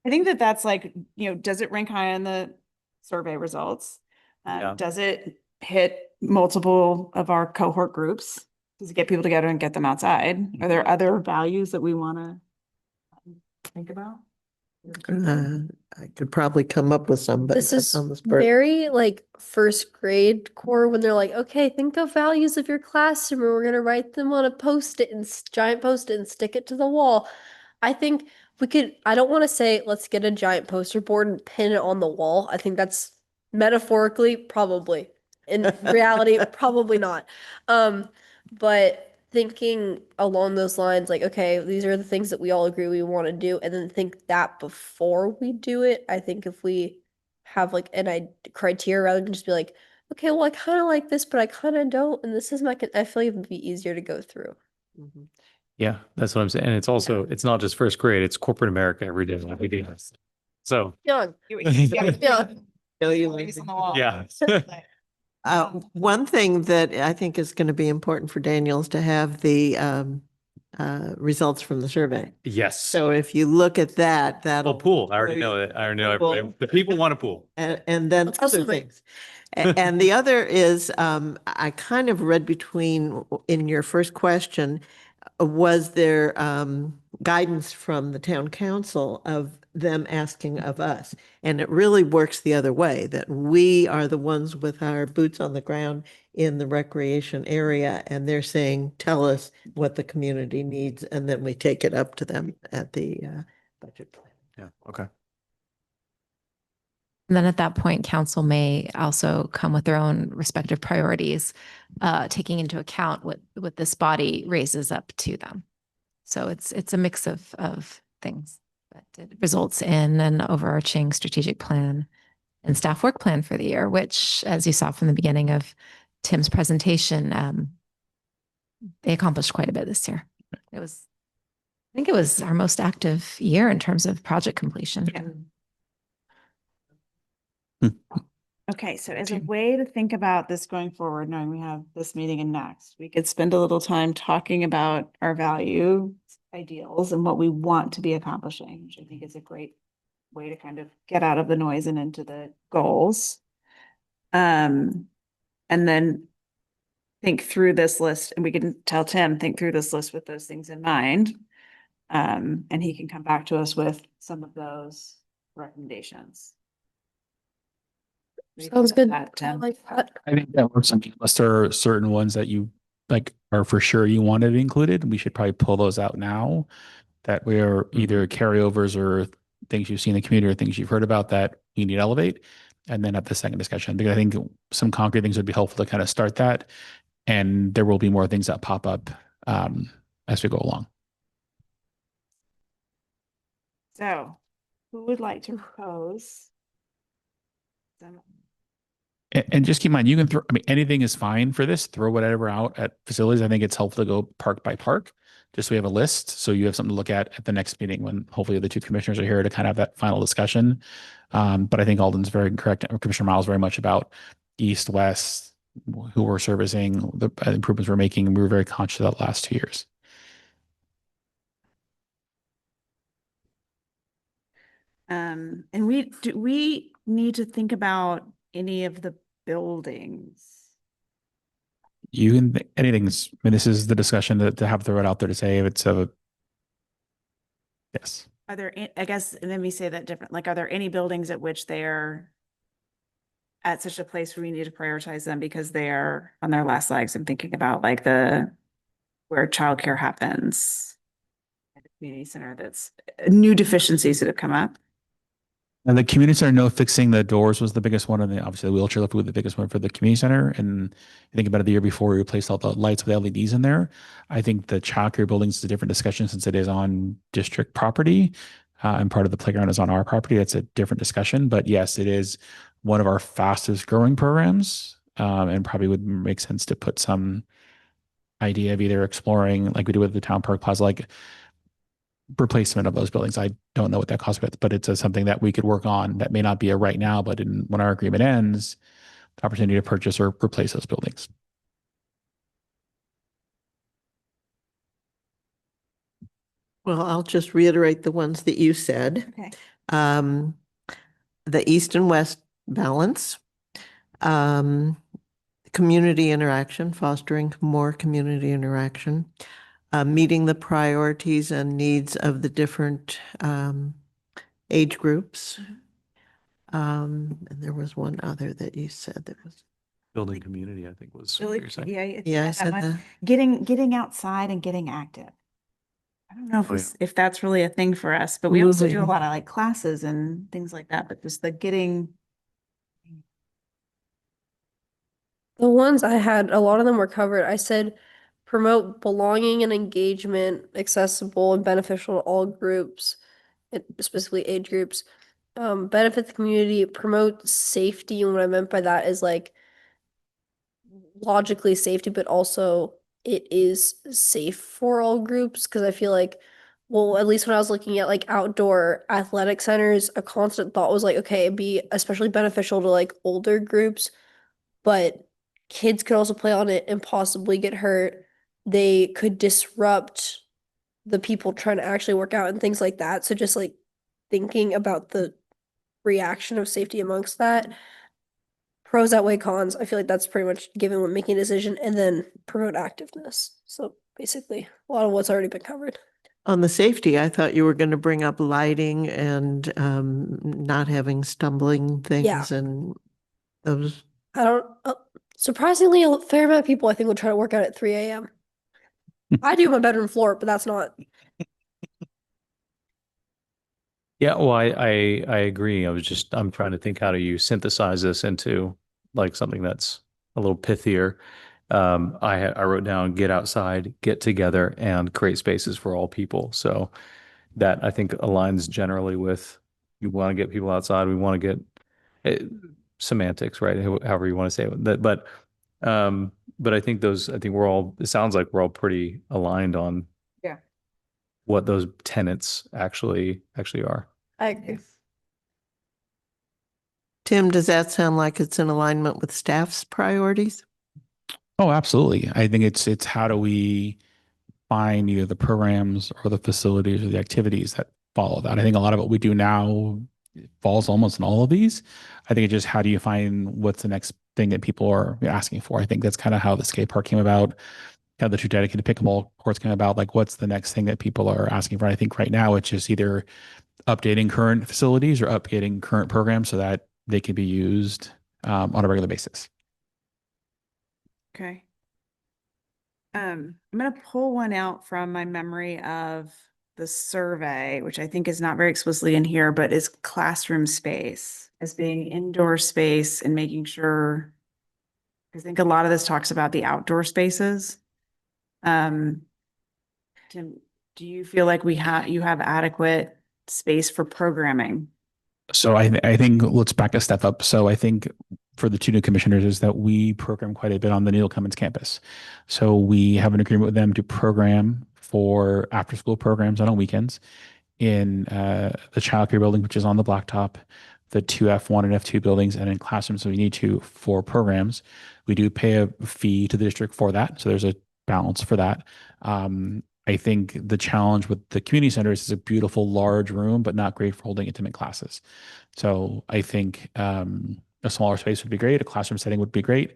I think that's like, does it rank high on the survey results? Does it hit multiple of our cohort groups? Does it get people together and get them outside? Are there other values that we want to think about? I could probably come up with some, but This is on the spur. very like first grade core when they're like, okay, think of values of your classroom and we're going to write them on a post-it and giant post-it and stick it to the wall. I think I don't want to say, let's get a giant poster board and pin it on the wall. I think that's metaphorically probably. In reality, probably not. But thinking along those lines, like, okay, these are the things that we all agree we want to do, and then think that before we do it. I think if we have like criteria rather than just be like, okay, well, I kind of like this, but I kind of don't, and this is I feel like it would be easier to go through. Yeah, that's what I'm saying. And it's also, it's not just first grade, it's corporate America every day. Like we do. So. Young. Yeah. Yeah. One thing that I think is going to be important for Daniel is to have the results from the survey. Yes. So if you look at that, that'll. Well, pool. I already know that. I already know everybody. The people want a pool. And then That's other awesome. things. And the other is, I kind of read between in your first question, was there guidance from the town council of them asking of us? And it really works the other way, that we are the ones with our boots on the ground in the recreation area, and they're saying, tell us what the community needs, and then we take it up to them at the budget plan. Yeah. Okay. And then at that point, council may also come with their own respective priorities, taking into account what this body raises up to them. So it's a mix of things, but it results in an overarching strategic plan and staff work plan for the year, which, as you saw from the beginning of Tim's presentation, they accomplished quite a bit this year. I think it was our most active year in terms of project completion. Yeah. Okay, so as a way to think about this going forward, knowing we have this meeting and next, we could spend a little time talking about our value ideals and what we want to be accomplishing, which I think is a great way to kind of get out of the noise and into the goals. And then think through this list, and we can tell Tim, think through this list with those things in mind. And he can come back to us with some of those recommendations. What do you think Sounds about good. that, I Tim? like that. I think that works. I mean, unless there are certain ones that you like are for sure you wanted included, we should probably pull those out now. That we are either carryovers or things you've seen in the community or things you've heard about that you need to elevate, and then have the second discussion. Because I think some concrete things would be helpful to kind of start that, and there will be more things that pop up as we go along. So, who would like to propose? And just keep in mind, you can throw, I mean, anything is fine for this. Throw whatever out at facilities. I think it's helpful to go park by park, just so we have a list. So you have something to look at the next meeting when hopefully the two commissioners are here to kind of have that final discussion. But I think Alden's very correct. Commissioner Miles very much about east, west, who we're servicing, the improvements we're making. And we were very conscious of that last 2 years. And we need to think about any of the buildings. You can, anything's, I mean, this is the discussion to have throw it out there to say if it's a, yes. Are there, I guess, let me say that different, like, are there any buildings at which they're at such a place where we need to prioritize them because they are on their last legs? I'm thinking about like where childcare happens. At the community center, that's new deficiencies that have come up. And the community center, no, fixing the doors was the biggest one. And then obviously the wheelchair lift was the biggest one for the community center. And I think about it, the year before we replaced all the lights with LEDs in there. I think the childcare buildings is a different discussion since it is on district property and part of the playground is on our property. That's a different discussion. But yes, it is one of our fastest growing programs and probably would make sense to put some idea of either exploring like we do with the town park plaza, like replacement of those buildings. I don't know what that costs, but it's something that we could work on that may not be a right now, but when our agreement ends, the opportunity to purchase or replace those buildings. Well, I'll just reiterate the ones that you said. Okay. The east and west balance, community interaction, fostering more community interaction, meeting the priorities and needs of the different age groups. And there was one other that you said that was. Building community, I think was what you're saying. Yeah, I that said one. that. Getting outside and getting active. I don't know if Oh, if that's really a thing for us, but we also do a Moving. lot of like classes and things like that, but just the getting. The ones I had, a lot of them were covered. I said promote belonging and engagement, accessible and beneficial to all groups, and specifically age groups. Benefit the community, promote safety. And what I meant by that is like logically safety, but also it is safe for all groups. Cause I feel like, well, at least when I was looking at like outdoor athletic centers, a constant thought was like, okay, it'd be especially beneficial to like older groups, but kids could also play on it and possibly get hurt. They could disrupt the people trying to actually work out and things like that. So just like thinking about the reaction of safety amongst that. Pros outweigh cons. I feel like that's pretty much given when making a decision, and then promote activeness. So basically a lot of what's already been covered. On the safety, I thought you were going to bring up lighting and not having stumbling things and those. I don't, surprisingly, a fair amount of people I think will try to work out at 3 a.m. I do my bedroom floor, but that's not. Yeah, well, I agree. I'm trying to think, how do you synthesize this into like something that's a little pithier. I wrote down get outside, get together, and create spaces for all people. So that I think aligns generally with, you want to get people outside. We want to get semantics, right? However you want to say it. But I think it sounds like we're all pretty aligned on Yeah. what those tenets actually are. I agree. Tim, does that sound like it's in alignment with staff's priorities? Oh, absolutely. I think it's how do we find either the programs or the facilities or the activities that follow that. I think a lot of what we do now falls almost in all of these. I think it's just how do you find what's the next thing that people are asking for. I think that's kind of how the skate park came about, how the two dedicated pickleball courts came about. Like, what's the next thing that people are asking for? I think right now it's just either updating current facilities or updating current programs so that they can be used on a regular basis. Okay. I'm gonna pull one out from my memory of the survey, which I think is not very explicitly in here, but is classroom space as being indoor space and making sure. I think a lot of this talks about the outdoor spaces. Tim, do you feel like you have adequate space for programming? So I think let's back a step up. So I think for the two new commissioners is that we program quite a bit on the Neil Cummins campus. So we have an agreement with them to program for after school programs on weekends in the childcare building, which is on the blacktop, the two F1 and F2 buildings, and in classrooms. So we need to for programs. We do pay a fee to the district for that. So there's a balance for that. I think the challenge with the community centers is a beautiful large room, but not great for holding intimate classes. So I think a smaller space would be great. A classroom setting would be great.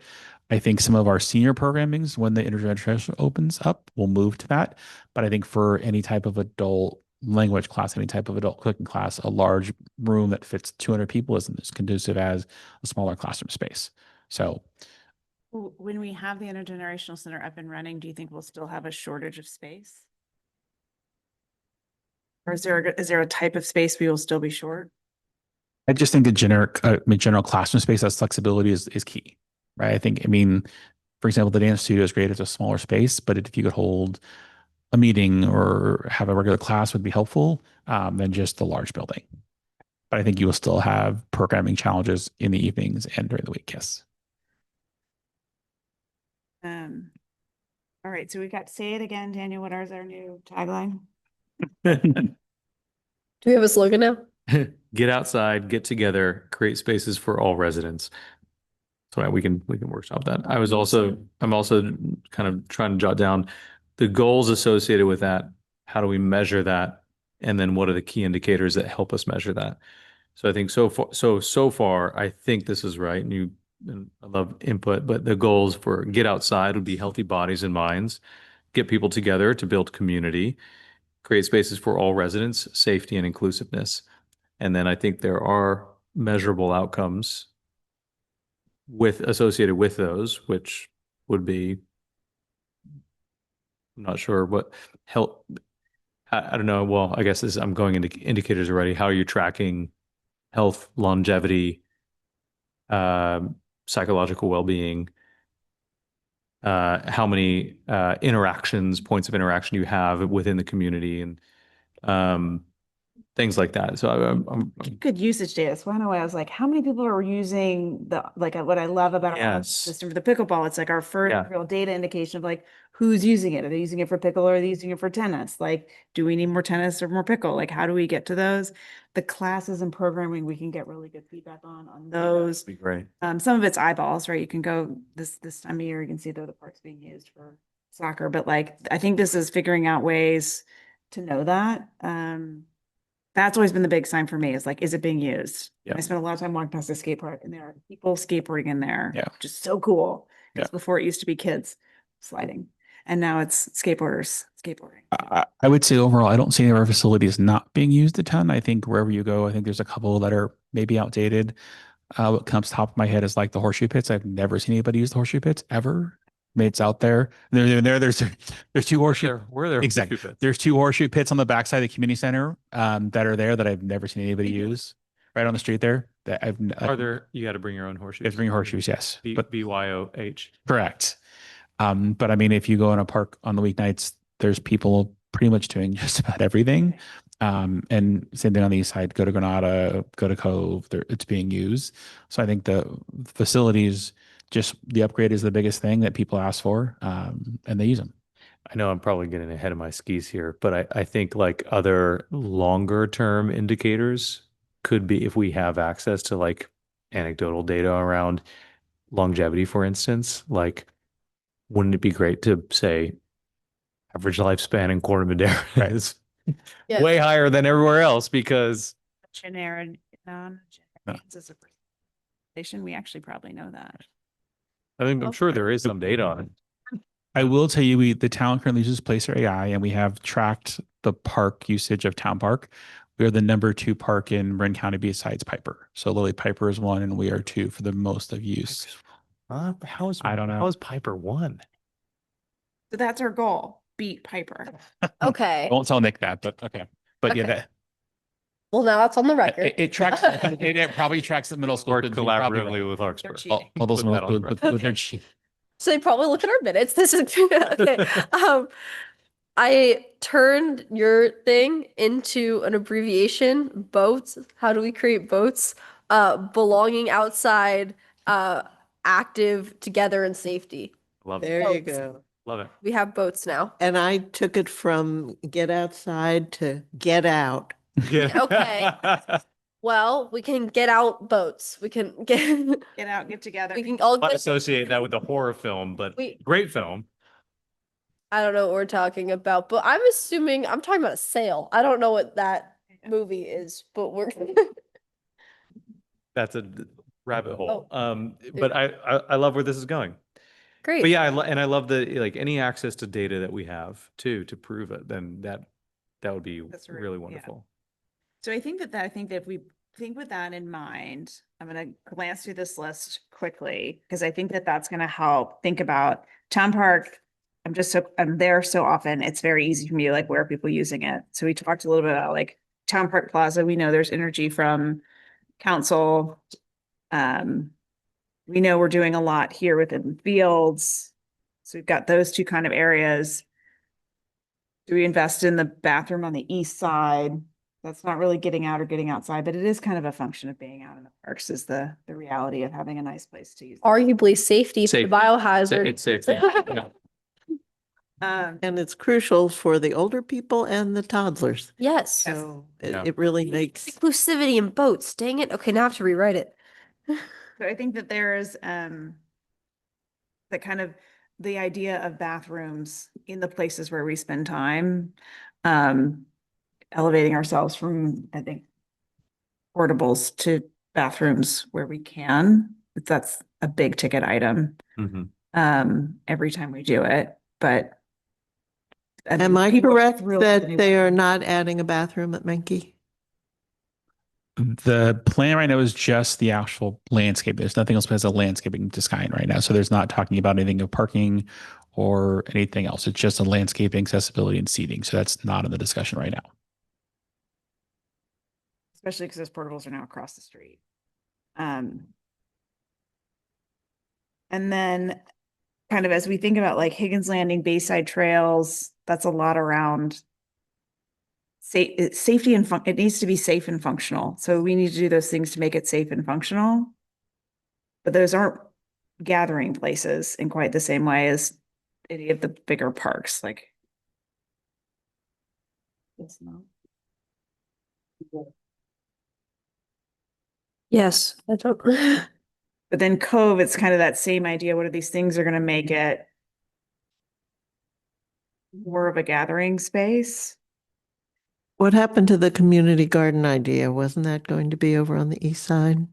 I think some of our senior programmings, when the intergenerational opens up, will move to that. But I think for any type of adult language class, any type of adult cooking class, a large room that fits 200 people isn't as conducive as a smaller classroom space. So When we have the intergenerational center up and running, do you think we'll still have a shortage of space? Or is there a type of space we will still be short? I just think the general classroom space has flexibility is key, right? For example, the dance studio is great. It's a smaller space, but if you could hold a meeting or have a regular class would be helpful than just the large building. But I think you will still have programming challenges in the evenings and during the week. Yes. All right, so we got say it again, Daniel. What is our new tagline? Do we have a slogan now? Get outside, get together, create spaces for all residents. So we can workshop that. I'm also kind of trying to jot down the goals associated with that. How do we measure that? And then what are the key indicators that help us measure that? So I think so far, I think this is right. And I love input, but the goals for get outside would be healthy bodies and minds, get people together to build community, create spaces for all residents, safety and inclusiveness. And then I think there are measurable outcomes associated with those, which would be, I'm not sure what help. I don't know. Well, I guess I'm going into indicators already. How are you tracking health, longevity, psychological well-being? How many points of interaction you have within the community, and things like that. So I'm Good usage data. So I know I was like, how many people are using what I love about our Yes. system for the pickleball? It's like our first Yeah. real data indication of like who's using it. Are they using it for pickle or are they using it for tennis? Like, do we need more tennis or more pickle? Like, how do we get to those? The classes and programming, we can get really good feedback on those. be great. Some of it's eyeballs, right? You can go this time of year, you can see the parks being used for soccer, but like, I think this is figuring out ways to know that. That's always been the big sign for me is like, is it being used? Yeah. I spent a lot of time walking past the skate park and there are people skateboarding in there. Yeah. Which is so cool. Because Yeah. before it used to be kids sliding and now it's skateboarders skateboarding. I would say overall, I don't see any of our facilities not being used a ton. I think wherever you go, I think there's a couple that are maybe outdated. What comes top of my head is like the horseshoe pits. I've never seen anybody use the horseshoe pits ever. I mean, it's out there. There's two horseshoe. Where are there Exactly. horseshoe pits? There's two horseshoe pits on the backside of the community center that are there that I've never seen anybody use. Right on the street there. That Are there? You got to bring your own horseshoes. You have to bring your horseshoes, yes. But BYOH. correct. But I mean, if you go in a park on the weeknights, there's people pretty much doing just about everything. And same thing on the east side, go to Granada, go to Cove, it's being used. So I think the facilities, just the upgrade is the biggest thing that people ask for, and they use them. I know I'm probably getting ahead of my skis here, but I think like other longer term indicators could be if we have access to like anecdotal data around longevity, for instance, like wouldn't it be great to say average lifespan in Corte Madera Right. is Yeah. way higher than everywhere else because Generic, No. non-generic as a percentage. We actually probably know that. I think I'm sure there is some data on it. I will tell you, the town currently uses Placer AI, and we have tracked the park usage of Town Park. We are the #2 park in Marin County besides Piper. So Lily Piper is 1, and we are 2 for the most of use. I don't know. How is Piper one? So that's our goal, beat Piper. Okay. I won't tell Nick that, but okay. But yeah, Okay. that Well, now that's on the record. it tracks. It probably tracks the middle school. Work students. You're probably collaboratively right. with They're Larkspur. cheating. All those Put that on the with their cheat. So they probably look at our minutes. This is okay. I turned your thing into an abbreviation, boats. How do we create boats? Belonging outside, active, together, and safety. Love it. There you Boats. go. Love it. We have boats now. And I took it from get outside to get out. Okay. Well, we can get out boats. We can get, Get out, get together. we can all Not get, associate that with a horror film, but We- great film. I don't know what we're talking about, but I'm talking about a sail. I don't know what that movie is, but we're, That's a rabbit hole. Oh. But I love where this is going. great. But yeah, and I love the like any access to data that we have too to prove it. Then that would be That's right, really yeah. wonderful. So I think that if we think with that in mind, I'm going to glance through this list quickly because I think that that's going to help think about Town Park. I'm there so often. It's very easy for me to like, where are people using it? So we talked a little bit about like Town Park Plaza. We know there's energy from council. We know we're doing a lot here within fields. So we've got those two kind of areas. Do we invest in the bathroom on the east side? That's not really getting out or getting outside, but it is kind of a function of being out in the parks is the reality of having a nice place to use. Arguably safety for the Safe. biohazard. It's safe. Yeah. And it's crucial for the older people and the toddlers. Yes. So Yeah. it really makes, Inclusivity in boats. Dang it. Okay, now I have to rewrite it. So I think that there is the kind of the idea of bathrooms in the places where we spend time, elevating ourselves from, I think, portables to bathrooms where we can. That's a big ticket item Mhm. every time we do it. But am I people are correct thrilled with the that new they are bathroom. not adding a bathroom at Menke? The plan right now is just the actual landscape. There's nothing else as a landscaping design right now. So there's not talking about anything of parking or anything else. It's just a landscaping, accessibility, and seating. So that's not in the discussion right now. Especially because those portables are now across the street. And then kind of as we think about like Higgins Landing, Bayside Trails, that's a lot around safety and it needs to be safe and functional. So we need to do those things to make it safe and functional. But those aren't gathering places in quite the same way as any of the bigger parks, like. Yes, no. Yes. I don't. But then Cove, it's kind of that same idea. What are these things that are going to make it more of a gathering space? What happened to the community garden idea? Wasn't that going to be over on the east side?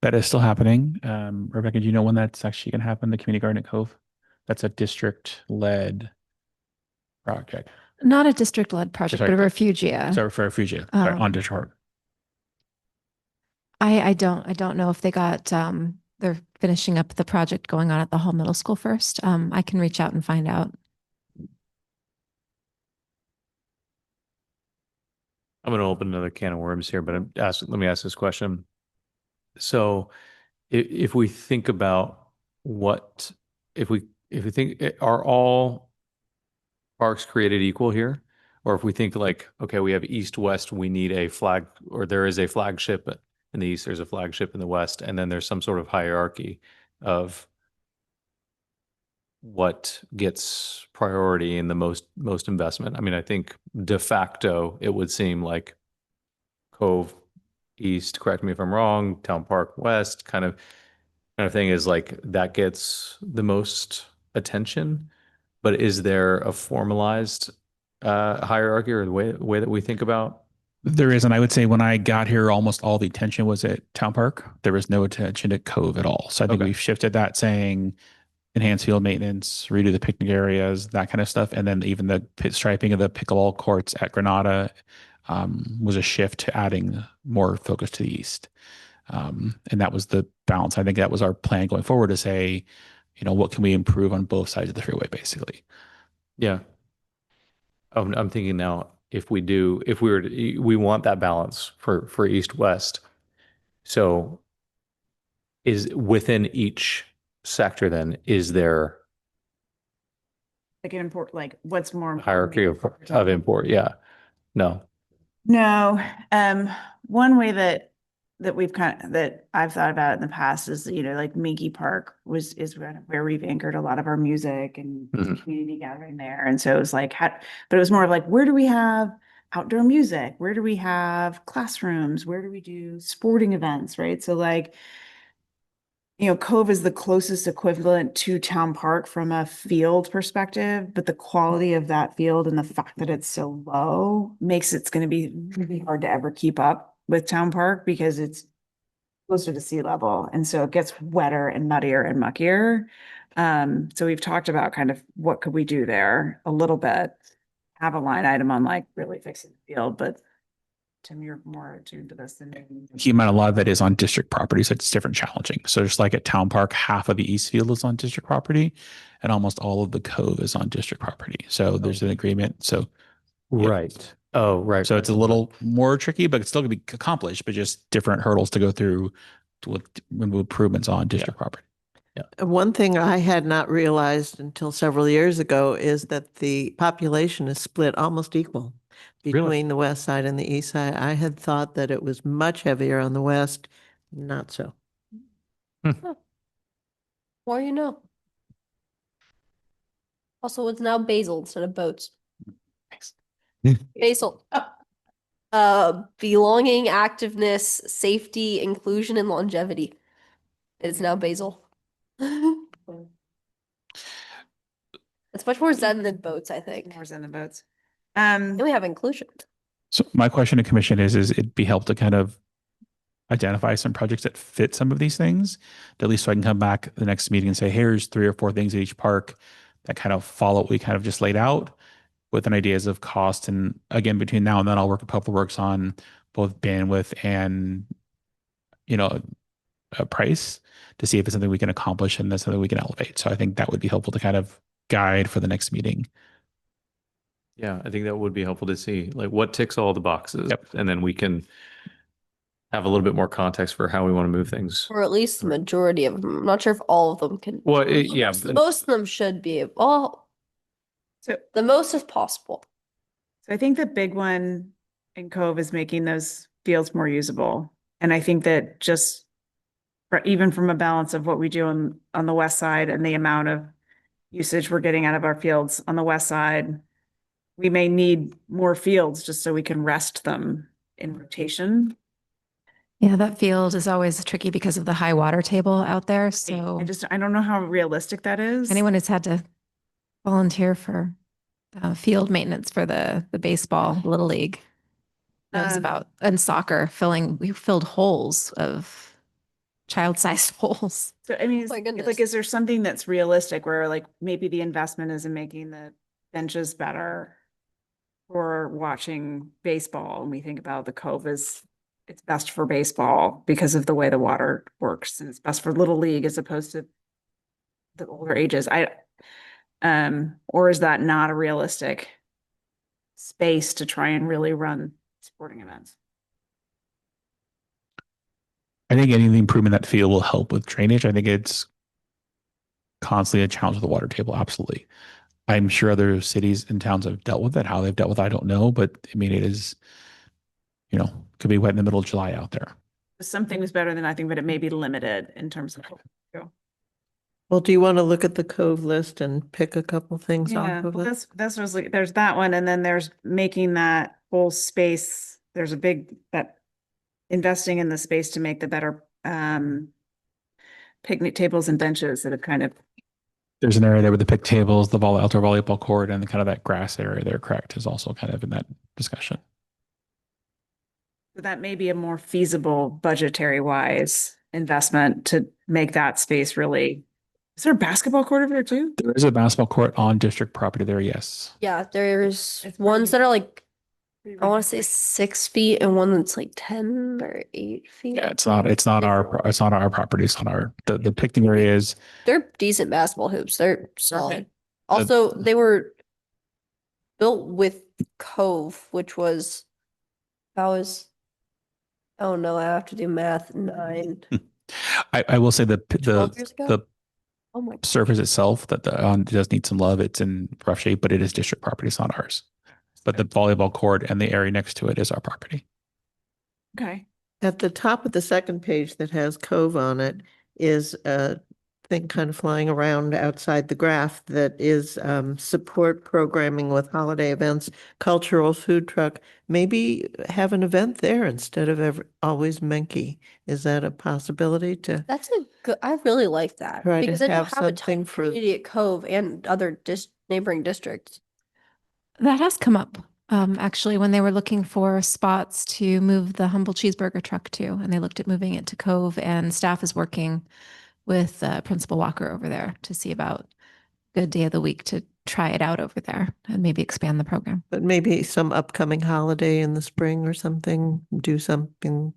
That is still happening. Rebecca, do you know when that's actually going to happen? The community garden at Cove? That's a district-led project. Not a district-led project, Sorry. but a refugia. Sorry, for Refugia, sorry, on Um, Detroit. I don't know if they got they're finishing up the project going on at the Hall Middle School first. I can reach out and find out. I'm going to open another can of worms here, but let me ask this question. So if we think about if we think, are all parks created equal here? Or if we think like, okay, we have east, west, we need a flag, or there is a flagship in the east, there's a flagship in the west, and then there's some sort of hierarchy of what gets priority in the most investment. I mean, I think de facto, it would seem like Cove East, correct me if I'm wrong, Town Park West, kind of thing is like that gets the most attention. But is there a formalized hierarchy or the way that we think about? There is, and I would say when I got here, almost all the attention was at Town Park. There was no attention at Cove at all. So I think Okay. we've shifted that, saying enhance field maintenance, redo the picnic areas, that kind of stuff. And then even the pit striping of the pickleball courts at Granada was a shift to adding more focus to the east. And that was the balance. I think that was our plan going forward, to say, what can we improve on both sides of the freeway, basically. Yeah. I'm thinking now, if we were to, we want that balance for east west. So is within each sector, then is there Like an import, like what's more important hierarchy of import? Yeah. No. No, one way that we've that I've thought about in the past is, like Minky Park is where we've anchored a lot of our music and Mhm. community gathering there. And so it was like, but it was more of like, where do we have outdoor music? Where do we have classrooms? Where do we do sporting events? Right. So like, Cove is the closest equivalent to Town Park from a field perspective, but the quality of that field and the fact that it's so low makes it's going to be really hard to ever keep up with Town Park because it's closer to sea level. And so it gets wetter and muddier and muckier. So we've talked about kind of what could we do there a little bit, have a line item on like really fixing the field, but Tim, you're more attuned to this than me. Keep in mind, a lot of that is on district property, so it's different challenging. So just like at Town Park, half of the East Field is on district property, and almost all of the Cove is on district property. So there's an agreement. So Right. Oh, right. it's a little more tricky, but it's still going to be accomplished, but just different hurdles to go through with improvements on district property. One thing I had not realized until several years ago is that the population is split almost equal between the west side and the east side. I had thought that it was much heavier on the west, not so. More you know. Also, it's now basil instead of boats. Thanks. Basil. Belonging, activeness, safety, inclusion, and longevity. It's now basil. It's much more zen than boats, I think. More in the boats. And we have inclusion. So my question to commission is it'd be helpful to kind of identify some projects that fit some of these things, at least so I can come back the next meeting and say, here's 3 or 4 things at each park that kind of follow what we kind of just laid out, with an ideas of cost. And again, between now and then, I'll work with Public Works on both bandwidth and, a price to see if it's something we can accomplish and that's something we can elevate. So I think that would be helpful to kind of guide for the next meeting. Yeah, I think that would be helpful to see, like, what ticks all the boxes. Yep. And then we can have a little bit more context for how we want to move things. Or at least the majority of them. I'm not sure if all of them can. Well, yeah. Most of them should be. Well, So- the most as possible. So I think the big one in Cove is making those fields more usable. And I think that just even from a balance of what we do on the west side and the amount of usage we're getting out of our fields on the west side, we may need more fields just so we can rest them in rotation. Yeah, that field is always tricky because of the high water table out there. So I don't know how realistic that is. anyone who's had to volunteer for field maintenance for the baseball Little League knows about, and soccer, we filled holes of child-sized holes. So I mean, My goodness. like, is there something that's realistic where like maybe the investment is in making the benches better for watching baseball? And we think about the Cove as it's best for baseball because of the way the water works, and it's best for Little League as opposed to the older ages. Or is that not a realistic space to try and really run sporting events? I think any improvement in that field will help with drainage. I think it's constantly a challenge with the water table. Absolutely. I'm sure other cities and towns have dealt with it. How they've dealt with it, I don't know. But I mean, it is, could be wet in the middle of July out there. Something was better than nothing, but it may be limited in terms of. Well, do you want to look at the Cove list and pick a couple things Yeah, off of well, it? that's what I was like, there's that one, and then there's making that whole space, there's a big, that investing in the space to make the better picnic tables and benches that have kind of, There's an area there with the pick tables, the outdoor volleyball court, and kind of that grass area there, correct, is also kind of in that discussion. that may be a more feasible budgetary wise investment to make that space really. Is there a basketball court over there too? There is a basketball court on district property there, yes. Yeah, there's It's ones pretty- that are like, I want to say 6 feet and one that's like 10 or 8 feet. Yeah, it's not our property. It's on the picnic area is. They're decent basketball hoops. They're solid. Also, they were built with Cove, which was, oh no, I have to do math. I will say 12 years ago? the Oh my. surface itself does need some love. It's in rough shape, but it is district property. It's not ours. But the volleyball court and the area next to it is our property. Okay. At the top of the second page that has Cove on it is a thing kind of flying around outside the graph that is support programming with holiday events, cultural food truck. Maybe have an event there instead of always Menke. Is that a possibility to? That's a good, I really like that Try to because then you have have a ton something of for- community at Cove and other neighboring districts. That has come up, actually, when they were looking for spots to move the humble cheeseburger truck to, and they looked at moving it to Cove, and staff is working with Principal Walker over there to see about good day of the week to try it out over there and maybe expand the program. But maybe some upcoming holiday in the spring or something, do something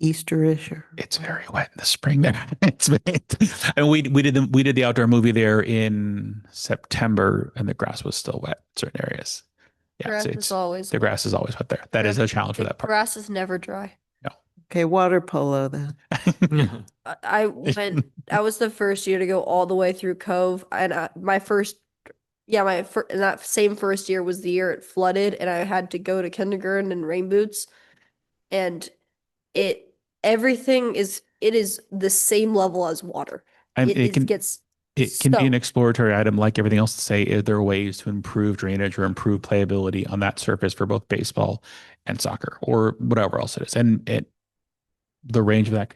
Easterish or. It's very wet in the spring there. And we did the outdoor movie there in September, and the grass was still wet in certain areas. Yeah, Grass it's is always the grass is always wet there. That is a challenge for the that part. grass is never dry. Okay, water polo then. I was the first year to go all the way through Cove, and and that same first year was the year it flooded, and I had to go to kindergarten in rain boots, and everything is the same level as water. It can be an exploratory item like everything else to say, is there ways to improve drainage or improve playability on that surface for both baseball and soccer or whatever else it is. And the range of that.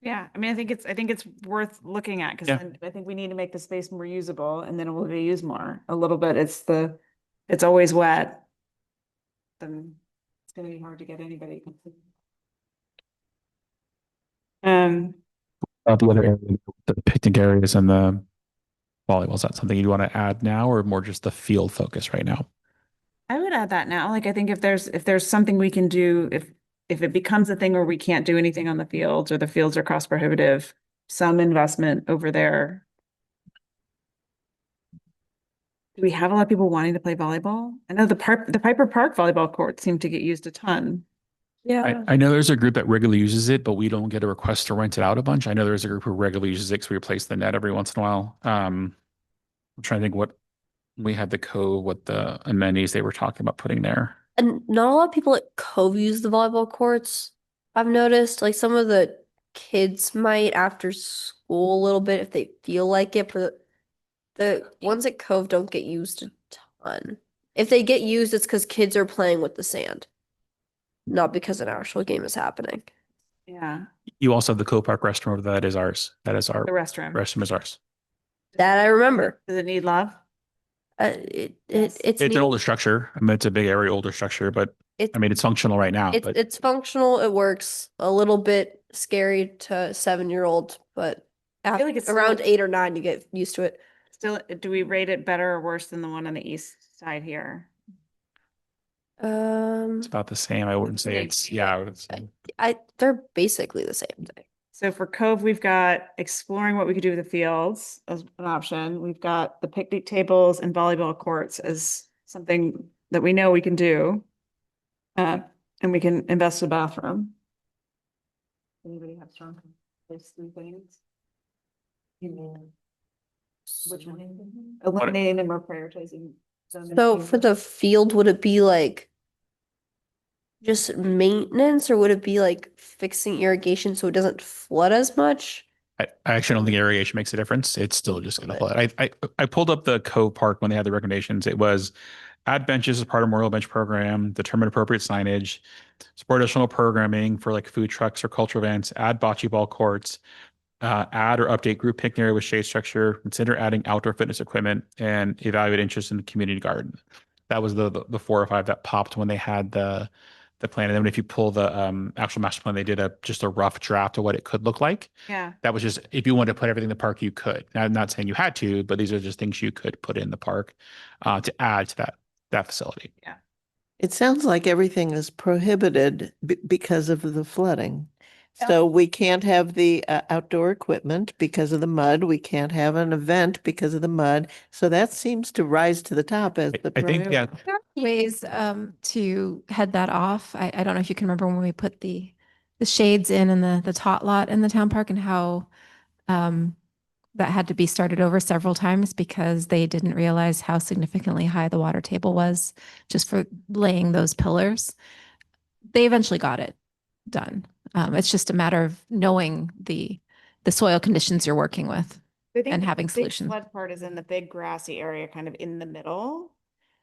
Yeah, I mean, I think it's worth looking at because Yeah. I think we need to make the space more usable and then it will be used more a little bit. It's always wet. Then it's gonna be hard to get anybody. The other area, the picnic areas and the volleyball, is that something you want to add now or more just the field focus right now? I would add that now. Like, I think if there's something we can do, if it becomes a thing where we can't do anything on the fields or the fields are cost prohibitive, some investment over there. Do we have a lot of people wanting to play volleyball? I know the Piper Park volleyball court seemed to get used a ton. Yeah. I know there's a group that regularly uses it, but we don't get a request to rent it out a bunch. I know there's a group who regularly uses it because we replace the net every once in a while. I'm trying to think what we had what the amenities they were talking about putting there. And not a lot of people at Cove use the volleyball courts. I've noticed like some of the kids might after school a little bit if they feel like it, but the ones at Cove don't get used a ton. If they get used, it's because kids are playing with the sand, not because an actual game is happening. Yeah, You also have the Co-Park restroom over there. That is ours. That is our the restroom. restroom is ours. That I remember. Does it need love? It's It's neat. an older structure. I mean, it's a big area, older structure, but It's I mean, it's functional right now. But it's functional. It works. A little bit scary to a 7-year-old, but feel like it's around still- 8 or 9, you get used to it. Still, do we rate it better or worse than the one on the east side here? it's about the same. I wouldn't say it's, yeah, I would say. They're basically the same thing. So for Cove, we've got exploring what we could do with the fields as an option. We've got the picnic tables and volleyball courts as something that we know we can do. And we can invest in a bathroom. Anybody have strong those three things? Which one? Eliminating them or prioritizing them? So for the field, would it be like just maintenance or would it be like fixing irrigation so it doesn't flood as much? I actually don't think irrigation makes a difference. It's still just going to flood. I pulled up the Cove Park when they had the recommendations. It was add benches as part of memorial bench program, determine appropriate signage, support additional programming for like food trucks or cultural events, add bocce ball courts, add or update group picnic area with shade structure, consider adding outdoor fitness equipment, and evaluate interest in the community garden. That was the 4 or 5 that popped when they had the plan. And then if you pull the actual master plan, they did just a rough draft of what it could look like. Yeah. That was just, if you wanted to put everything in the park, you could. Now, I'm not saying you had to, but these are just things you could put in the park to add to that facility. Yeah. It sounds like everything is prohibited because of the flooding. Yeah. So we can't have the outdoor equipment because of the mud. We can't have an event because of the mud. So that seems to rise to the top as the I think, yeah, There are ways to head that off. I don't know if you can remember when we put the shades in and the tot lot in the town park and how that had to be started over several times because they didn't realize how significantly high the water table was just for laying those pillars. They eventually got it done. It's just a matter of knowing the soil conditions you're working with. I think And the having big solutions. flood part is in the big grassy area, kind of in the middle.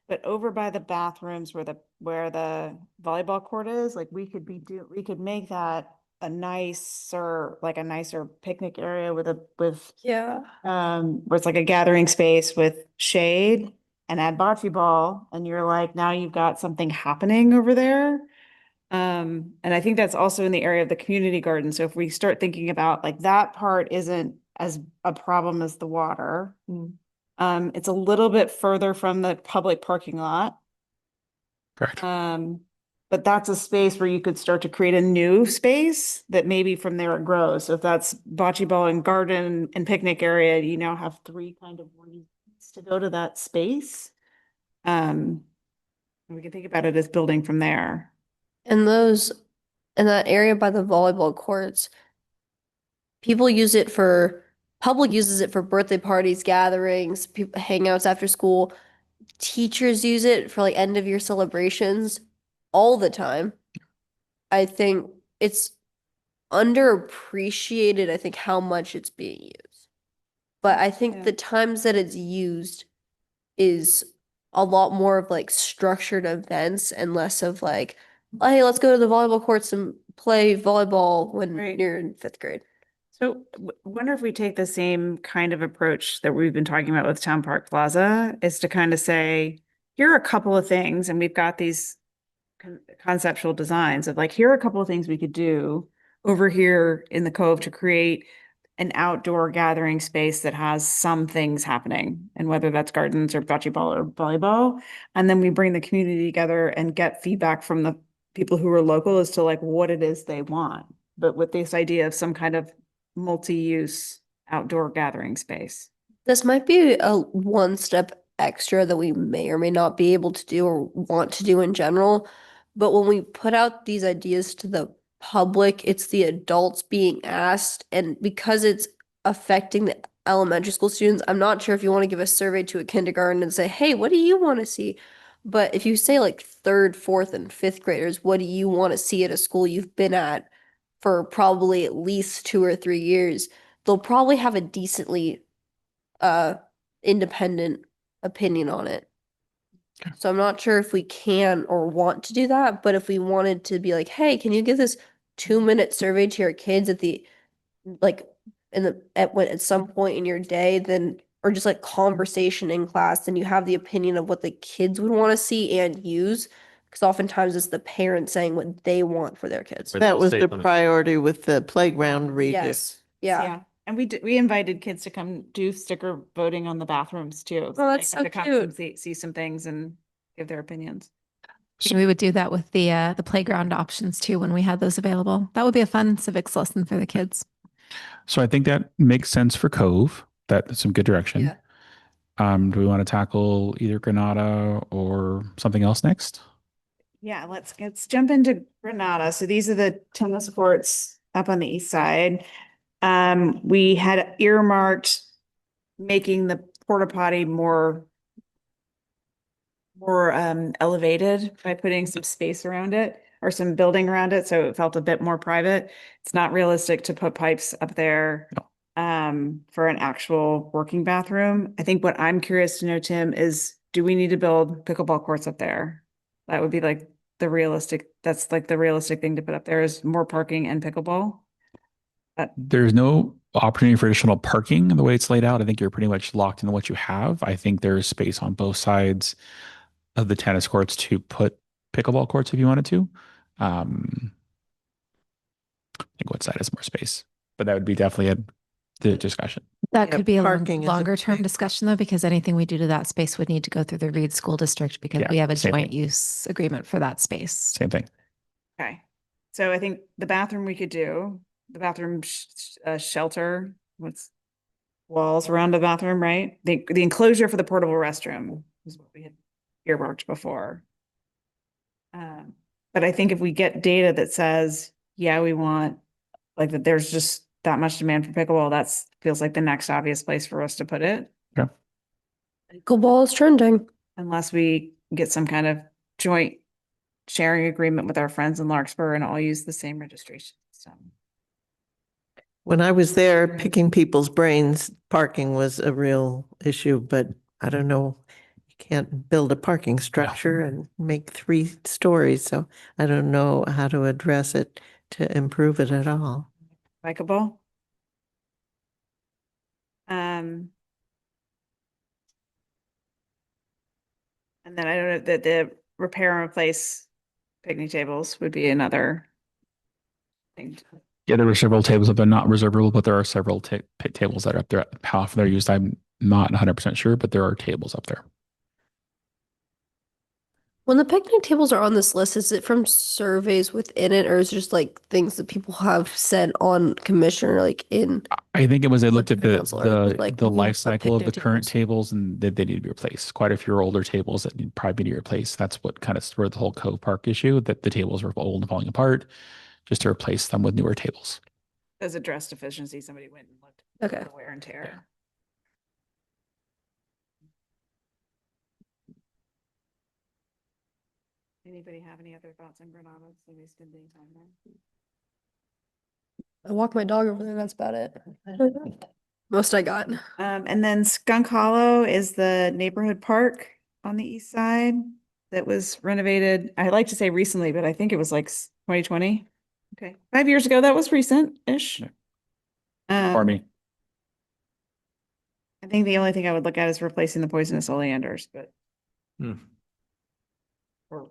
But over by the bathrooms where the volleyball court is, like we could make that a nicer picnic area with Yeah. where it's like a gathering space with shade and add bocce ball, and you're like, now you've got something happening over there. And I think that's also in the area of the community garden. So if we start thinking about like that part isn't as a problem as the water. It's a little bit further from the public parking lot. correct. But that's a space where you could start to create a new space that maybe from there it grows. So if that's bocce ball and garden and picnic area, you now have 3 kind of reasons to go to that space. We can think about it as building from there. And in that area by the volleyball courts, public uses it for birthday parties, gatherings, people hangouts after school. Teachers use it for like end of year celebrations all the time. I think it's underappreciated, I think, how much it's being used. But I think Yeah. the times that it's used is a lot more of like structured events and less of like, oh, hey, let's go to the volleyball courts and play volleyball when Right. you're in 5th grade. So wonder if we take the same kind of approach that we've been talking about with Town Park Plaza is to kind of say, here are a couple of things, and we've got these conceptual designs of like, here are a couple of things we could do over here in the Cove to create an outdoor gathering space that has some things happening, and whether that's gardens or bocce ball or volleyball. And then we bring the community together and get feedback from the people who are local as to like what it is they want, but with this idea of some kind of multi-use outdoor gathering space. This might be a one step extra that we may or may not be able to do or want to do in general. But when we put out these ideas to the public, it's the adults being asked. And because it's affecting the elementary school students, I'm not sure if you want to give a survey to a kindergarten and say, hey, what do you want to see? But if you say like 3rd, 4th, and 5th graders, what do you want to see at a school you've been at for probably at least 2 or 3 years? They'll probably have a decently independent opinion on it. Okay. So I'm not sure if we can or want to do that, but if we wanted to be like, hey, can you give this 2-minute survey to your kids at the at some point in your day, then or just like conversation in class, then you have the opinion of what the kids would want to see and use. Because oftentimes it's the parents saying what they want for their kids. Right. That was State the limit. priority with the playground redo. Yes. Yeah. And we invited kids to come do sticker voting on the bathrooms too. Oh, that's They got so to come cute. and see some things and give their opinions. We would do that with the playground options too when we had those available. That would be a fun civics lesson for the kids. So I think that makes sense for Cove. That's some good direction. Yeah. Do we want to tackle either Granada or something else next? Yeah, let's jump into Granada. So these are the tennis courts up on the east side. We had earmarked making the porta potty more elevated by putting some space around it or some building around it, so it felt a bit more private. It's not realistic to put pipes up there for an actual working bathroom. I think what I'm curious to know, Tim, is do we need to build pickleball courts up there? That would be like that's like the realistic thing to put up there is more parking and pickleball. There's no opportunity for additional parking the way it's laid out. I think you're pretty much locked into what you have. I think there's space on both sides of the tennis courts to put pickleball courts if you wanted to. I think what side has more space, but that would be definitely the discussion. That Yeah, could be a parking is a longer term big- discussion though, because anything we do to that space would need to go through the Reed School District because Yeah, we have a same joint thing. use agreement for that space. Same thing. Okay, so I think the bathroom we could do, the bathroom shelter, what's walls around the bathroom, right? The enclosure for the portable restroom is what we had earmarked before. But I think if we get data that says, yeah, we want, like that there's just that much demand for pickleball, that's feels like the next obvious place for us to put it. Pickleball is trending. Unless we get some kind of joint sharing agreement with our friends in Larkspur and all use the same registration system. When I was there picking people's brains, parking was a real issue, but I don't know. You can't build a parking structure and make 3 stories, so I don't know how to address it to improve it at all. Pickleball. And then I don't know that the repair and replace picnic tables would be another thing. Yeah, there were several tables that are not reservable, but there are several tables that are up there. How often they're used, I'm not 100% sure, but there are tables up there. When the picnic tables are on this list, is it from surveys within it, or is it just like things that people have said on commission or like in? I think it was they looked at the Council, or like, the we life have cycle of the picnic current tables. tables and they need to be replaced. Quite a few older tables that need probably need to be replaced. That's what kind of spurred the whole Cove Park issue, that the tables were old and falling apart, just to replace them with newer tables. As a dress deficiency, somebody went and looked at Okay. the wear and tear. Anybody have any other thoughts on Granada? Somebody spending time there? I walk my dog over there. That's about it. Most I got. And then Skunk Hollow is the neighborhood park on the east side that was renovated. I like to say recently, but I think it was like 2020. Okay, 5 years ago. That was recent-ish. For me. I think the only thing I would look at is replacing the poisonous oleanders, but or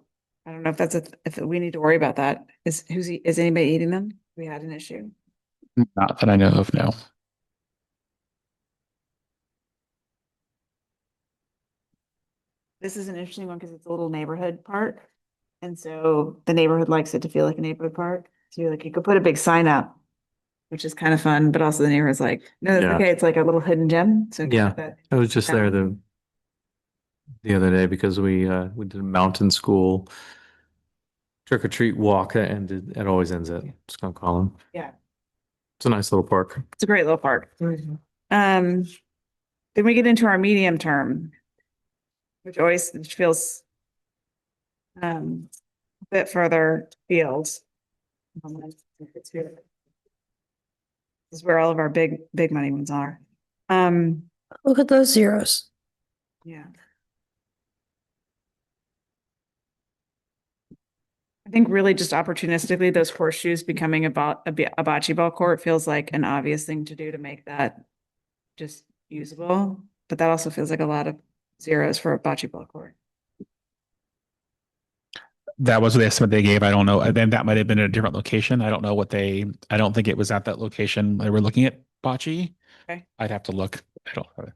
I don't know if if we need to worry about that. Is anybody eating them? We had an issue. Not that I know of, no. This is an interesting one because it's a little neighborhood park. And so the neighborhood likes it to feel like a neighborhood park. So you could put a big sign up, which is kind of fun, but also the neighborhood's like, no, it's Yeah. okay. It's like a little hidden gem. So Yeah. that- I was just there the other day because we did a mountain school trick or treat walk that ended. It always ends at Skunk Hollow. Yeah. It's a nice little park. It's a great little park. Then we get into our medium term, which feels a bit further field. This is where all of our big money ones are. Look at those zeros. Yeah. I think really just opportunistically, those horseshoes becoming about a bocce ball court feels like an obvious thing to do to make that just usable. But that also feels like a lot of zeros for a bocce ball court. That was the estimate they gave. I don't know. And then that might have been a different location. I don't know I don't think it was at that location. They were looking at bocce. Okay. I'd have to look. I don't have it.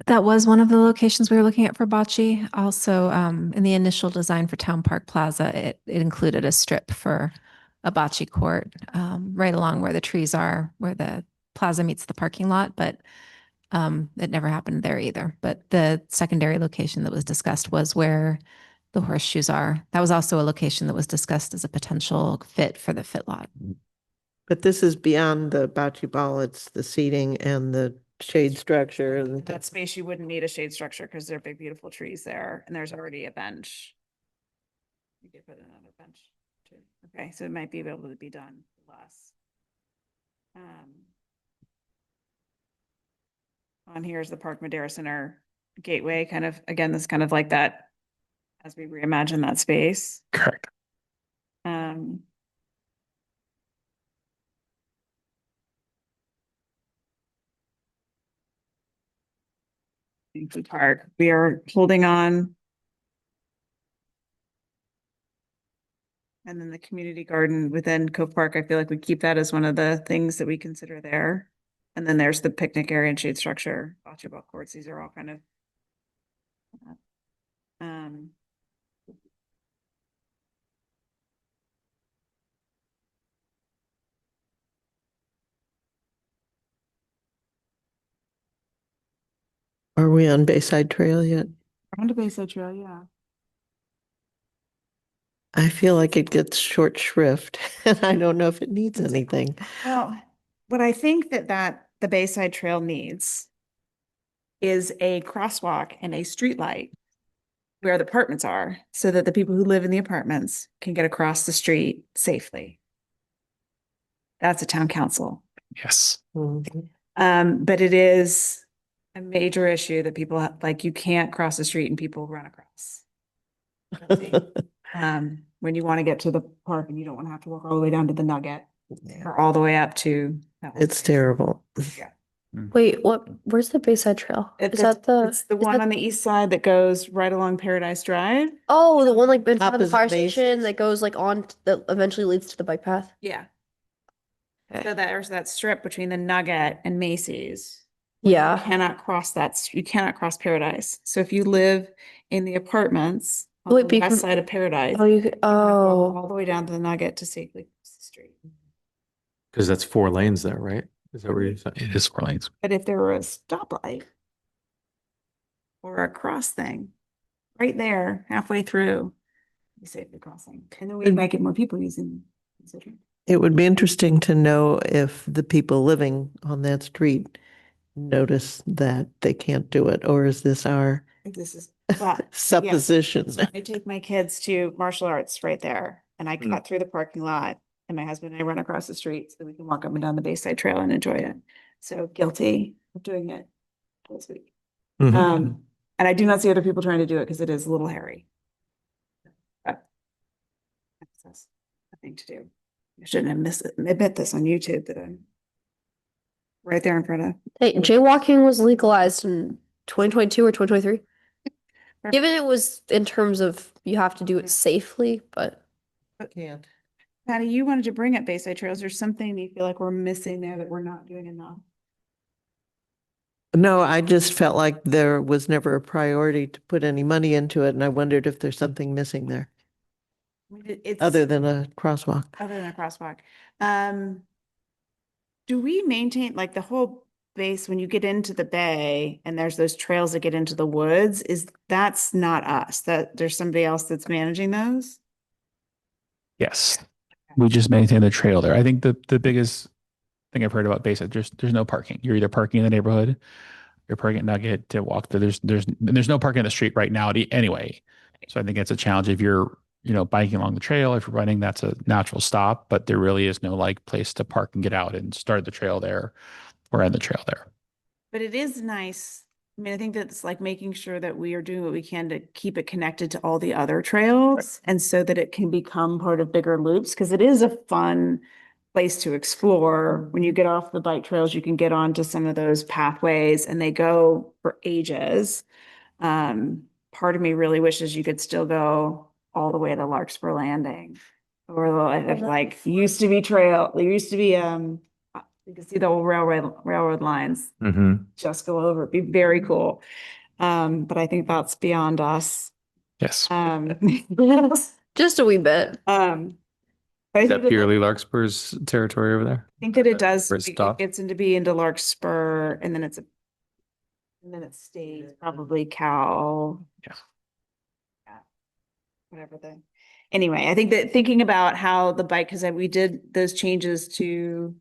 That was one of the locations we were looking at for bocce. Also, in the initial design for Town Park Plaza, it included a strip for a bocce court right along where the trees are, where the plaza meets the parking lot, but it never happened there either. But the secondary location that was discussed was where the horseshoes are. That was also a location that was discussed as a potential fit for the fit lot. But this is beyond the bocce ball, it's the seating and the shade structure and That space, you wouldn't need a shade structure because there are big, beautiful trees there and there's already a bench. You could put another bench too. Okay, so it might be able to be done less. On here is the Park Madera Center gateway, kind of, again, this kind of like that as we reimagine that space. Correct. Food Park, we are holding on. And then the community garden within Cove Park, I feel like we keep that as one of the things that we consider there. And then there's the picnic area and shade structure, bocce ball courts, these are all kind of. are we on Bayside Trail yet? On to Bayside Trail, yeah. I feel like it gets short shrift and I don't know if it needs anything. Well, what I think that the Bayside Trail needs is a crosswalk and a street light where the apartments are, so that the people who live in the apartments can get across the street safely. That's a town council. Yes. Mhm. But it is a major issue that people like, you can't cross the street and people run across. When you want to get to the park and you don't want to have to walk all the way down to the Nugget or all the way up to. that one. It's terrible. Yeah. Wait, where's the Bayside Trail? It's Is that the? It's the is one that- on the east side that goes right along Paradise Drive. Oh, the one like in front of the Opposite fire Macy's. station that goes like on that eventually leads to the bike path. Yeah. Okay. So there's that strip between the Nugget and Macy's. Yeah. Cannot cross that, you cannot cross Paradise. So if you live in the apartments on Wait, the but you west can- side of Paradise. Oh, you you could, have to walk oh, all the way down to the Nugget to safely cross the street. Because that's 4 lanes there, right? Is that what you're saying? It is 4 lanes. But if there were a stoplight or a cross thing right there halfway through, you safely crossing, and then we might get more people using. Considering. It would be interesting to know if the people living on that street notice that they can't do it, or is this our If this is, but supposition? I take my kids to martial arts right there and I cut through the parking lot and my husband and I run across the street so that we can walk up and down the Bayside Trail and enjoy it. So guilty of doing it this week. Mhm. And I do not see other people trying to do it because it is a little hairy. But that's a thing to do. I shouldn't have missed it. Admit this on YouTube that I'm right there in front of. hey, jaywalking was legalized in 2022 or 2023. Given it was in terms of you have to do it safely, but Can't. Patty, you wanted to bring up Bayside Trails. There's something you feel like we're missing there that we're not doing enough. No, I just felt like there was never a priority to put any money into it, and I wondered if there's something missing there, It's other than a crosswalk. other than a crosswalk. Do we maintain like the whole base when you get into the bay and there's those trails that get into the woods? That's not us, that there's somebody else that's managing those? Yes. We just maintain the trail there. I think the biggest thing I've heard about Bayside, there's no parking. You're either parking in the neighborhood, you're parking at Nugget to walk to, there's no parking in the street right now anyway. So I think it's a challenge if you're, biking along the trail, if you're running, that's a natural stop, but there really is no like place to park and get out and start the trail there or end the trail there. But it is nice. I mean, I think that's like making sure that we are doing what we can to keep it connected to all the other trails and so that it can become part of bigger loops, because it is a fun place to explore. When you get off the bike trails, you can get onto some of those pathways and they go for ages. Part of me really wishes you could still go all the way to Larkspur Landing. Or like used to be trail, there used to be you can see the old railroad lines Mm-hmm. just go over. It'd be very cool. But I think that's beyond us. Yes. just a wee bit. But I Is think that that- purely Larkspur's territory over there? I think that it does, Where it it stops? gets into Larkspur and then it stays probably Cal. Yeah. Yeah. Whatever anyway, I think that thinking about how the bike, because we did those changes to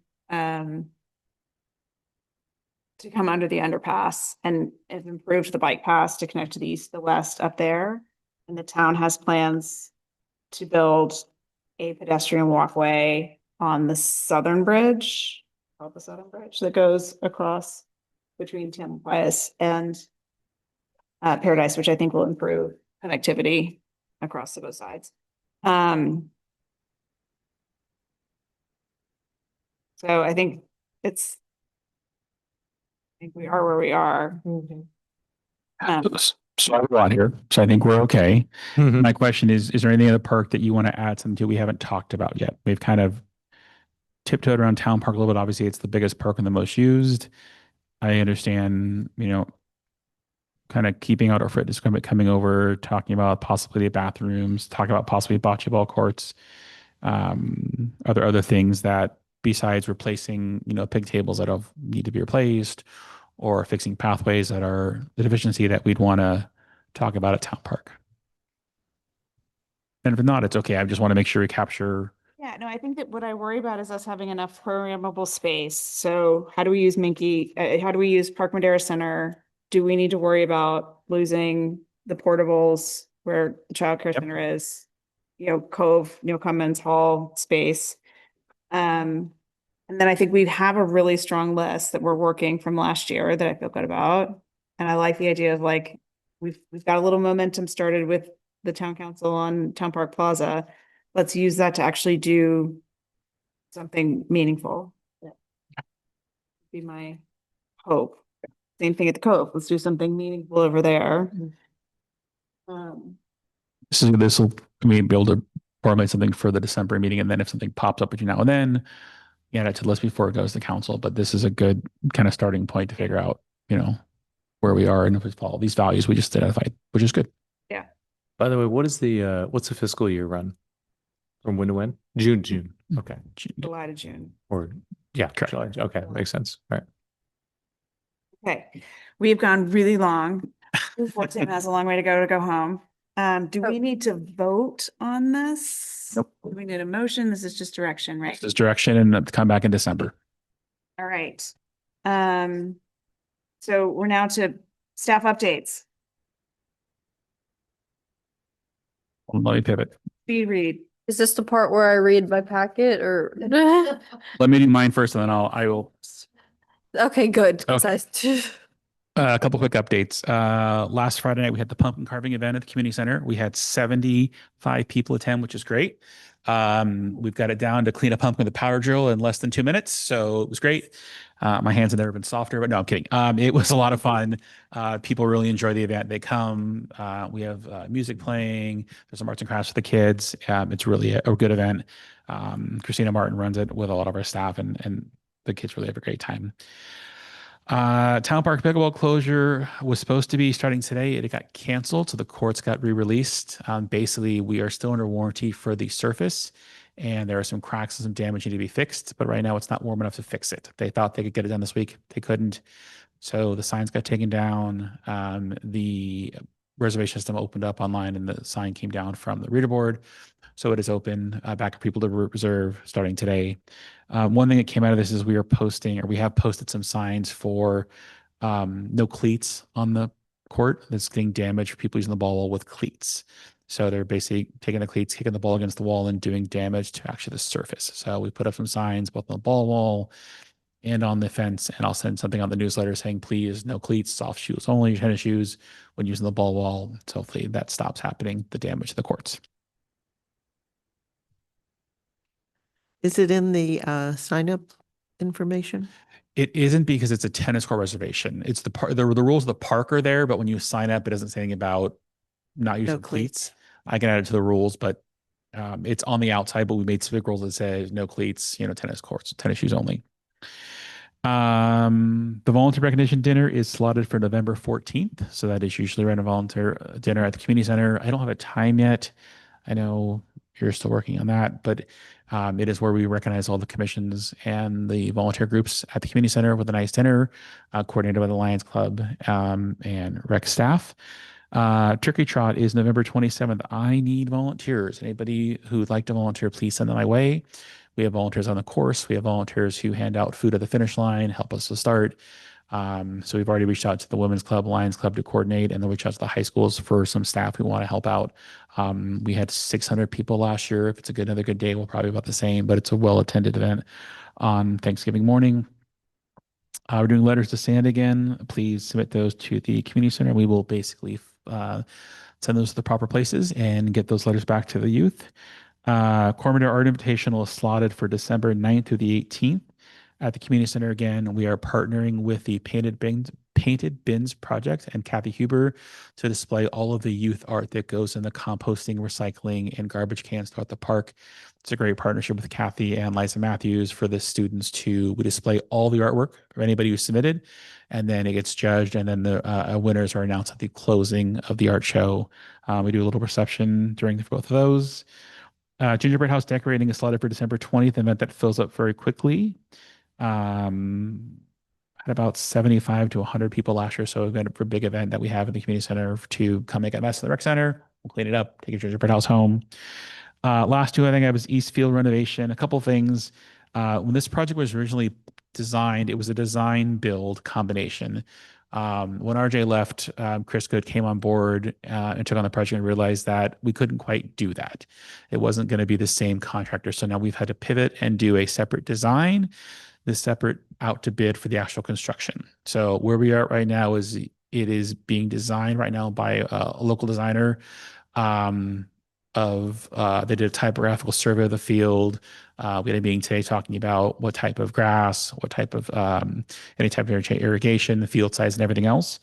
to come under the underpass and have improved the bike paths to connect to the east, the west up there. And the town has plans to build a pedestrian walkway on the southern bridge, called the Southern Bridge, that goes across between Tamalpais and Paradise, which I think will improve connectivity across the both sides. So I think I think we are where we are. So I have a lot here. So I think we're okay. Mhm. My question is there anything in the park that you want to add something to we haven't talked about yet? We've kind of tiptoed around Town Park a little bit. Obviously, it's the biggest park and the most used. I understand, kind of keeping out our fitness equipment, coming over, talking about possibly the bathrooms, talking about possibly bocce ball courts. Are there other things that besides replacing, pig tables that need to be replaced or fixing pathways that are the deficiency that we'd want to talk about at Town Park? And if not, it's okay. I just want to make sure we capture. Yeah, no, I think that what I worry about is us having enough programmable space. So how do we use Minky? How do we use Park Madera Center? Do we need to worry about losing the portables where the childcare center is? Cove, Commons Hall space. And then I think we have a really strong list that we're working from last year that I feel good about. And I like the idea of like, we've got a little momentum started with the town council on Town Park Plaza. Let's use that to actually do something meaningful. Be my hope. Same thing at the Cove. Let's do something meaningful over there. This will be able to formulate something for the December meeting. And then if something pops up between now and then, add it to the list before it goes to council. But this is a good kind of starting point to figure out, where we are and if we follow these values we just identified, which is good. Yeah. By the way, what's the fiscal year run? From when to when? June. Okay. July to June. Or yeah, Correct. July. Okay, makes sense. All right. Okay, we've gone really long. Tim has a long way to go home. Do we need to vote on this? Nope. Do we need a motion? This is just direction, right? This direction and come back in December. All right. So we're now to staff updates. Let me pivot. Speed read. Is this the part where I read my packet or? Let me do mine first, and then I will. Okay, good. 'Cause Okay. A couple quick updates. Last Friday night, we had the pumpkin carving event at the community center. We had 75 people attend, which is great. We've got it down to clean a pumpkin with a power drill in less than 2 minutes. So it was great. My hands have never been softer, but no, I'm kidding. It was a lot of fun. People really enjoy the event. They come. We have music playing. There's some arts and crafts for the kids. It's really a good event. Christina Martin runs it with a lot of our staff, and the kids really have a great time. Town Park pickleball closure was supposed to be starting today. It got canceled, so the courts got re-released. Basically, we are still under warranty for the surface, and there are some cracks and some damage need to be fixed. But right now, it's not warm enough to fix it. They thought they could get it done this week. They couldn't. So the signs got taken down. The reservation system opened up online, and the sign came down from the reader board. So it is open back for people to reserve starting today. One thing that came out of this is we have posted some signs for no cleats on the court that's getting damaged for people using the ball wall with cleats. So they're basically taking the cleats, kicking the ball against the wall and doing damage to actually the surface. So we put up some signs both on the ball wall and on the fence, and I'll send something on the newsletter saying, please, no cleats, soft shoes only, tennis shoes when using the ball wall. So hopefully that stops happening, the damage to the courts. Is it in the sign up information? It isn't because it's a tennis court reservation. It's the rules of the park are there, but when you sign up, it doesn't say anything about not using cleats. I can add it to the rules, but it's on the outside, but we made specific rules that says no cleats, tennis courts, tennis shoes only. The volunteer recognition dinner is slotted for November 14th. So that is usually around a volunteer dinner at the community center. I don't have a time yet. I know you're still working on that, but it is where we recognize all the commissions and the volunteer groups at the community center with a nice dinner, coordinated by the Lions Club and rec staff. Turkey Trot is November 27th. I need volunteers. Anybody who would like to volunteer, please send them my way. We have volunteers on the course. We have volunteers who hand out food at the finish line, help us to start. So we've already reached out to the Women's Club, Lions Club to coordinate, and then reached out to the high schools for some staff who want to help out. We had 600 people last year. If it's another good day, we'll probably about the same, but it's a well-attended event on Thanksgiving morning. We're doing letters to sand again. Please submit those to the community center. We will basically send those to the proper places and get those letters back to the youth. Corte Madera Art Invitational is slotted for December 9th through the 18th at the community center again. We are partnering with the Painted Bins Project and Kathy Huber to display all of the youth art that goes in the composting, recycling, and garbage cans throughout the park. It's a great partnership with Kathy and Liza Matthews for the students to display all the artwork for anybody who submitted, and then it gets judged, and then the winners are announced at the closing of the art show. We do a little reception during both of those. Gingerbread House decorating is slotted for December 20th, an event that fills up very quickly. Had about 75 to 100 people last year, so we've got a big event that we have in the community center to come make a mess in the rec center. We'll clean it up, take a gingerbread house home. Last two, I think I was Eastfield renovation. A couple things. When this project was originally designed, it was a design build combination. When RJ left, Chris Good came on board and took on the project and realized that we couldn't quite do that. It wasn't going to be the same contractor. So now we've had to pivot and do a separate design, the separate out to bid for the actual construction. So where we are right now is it is being designed right now by a local designer. They did a typographical survey of the field. We had a meeting today talking about what type of grass, what type of any type of irrigation, the field size, and everything else.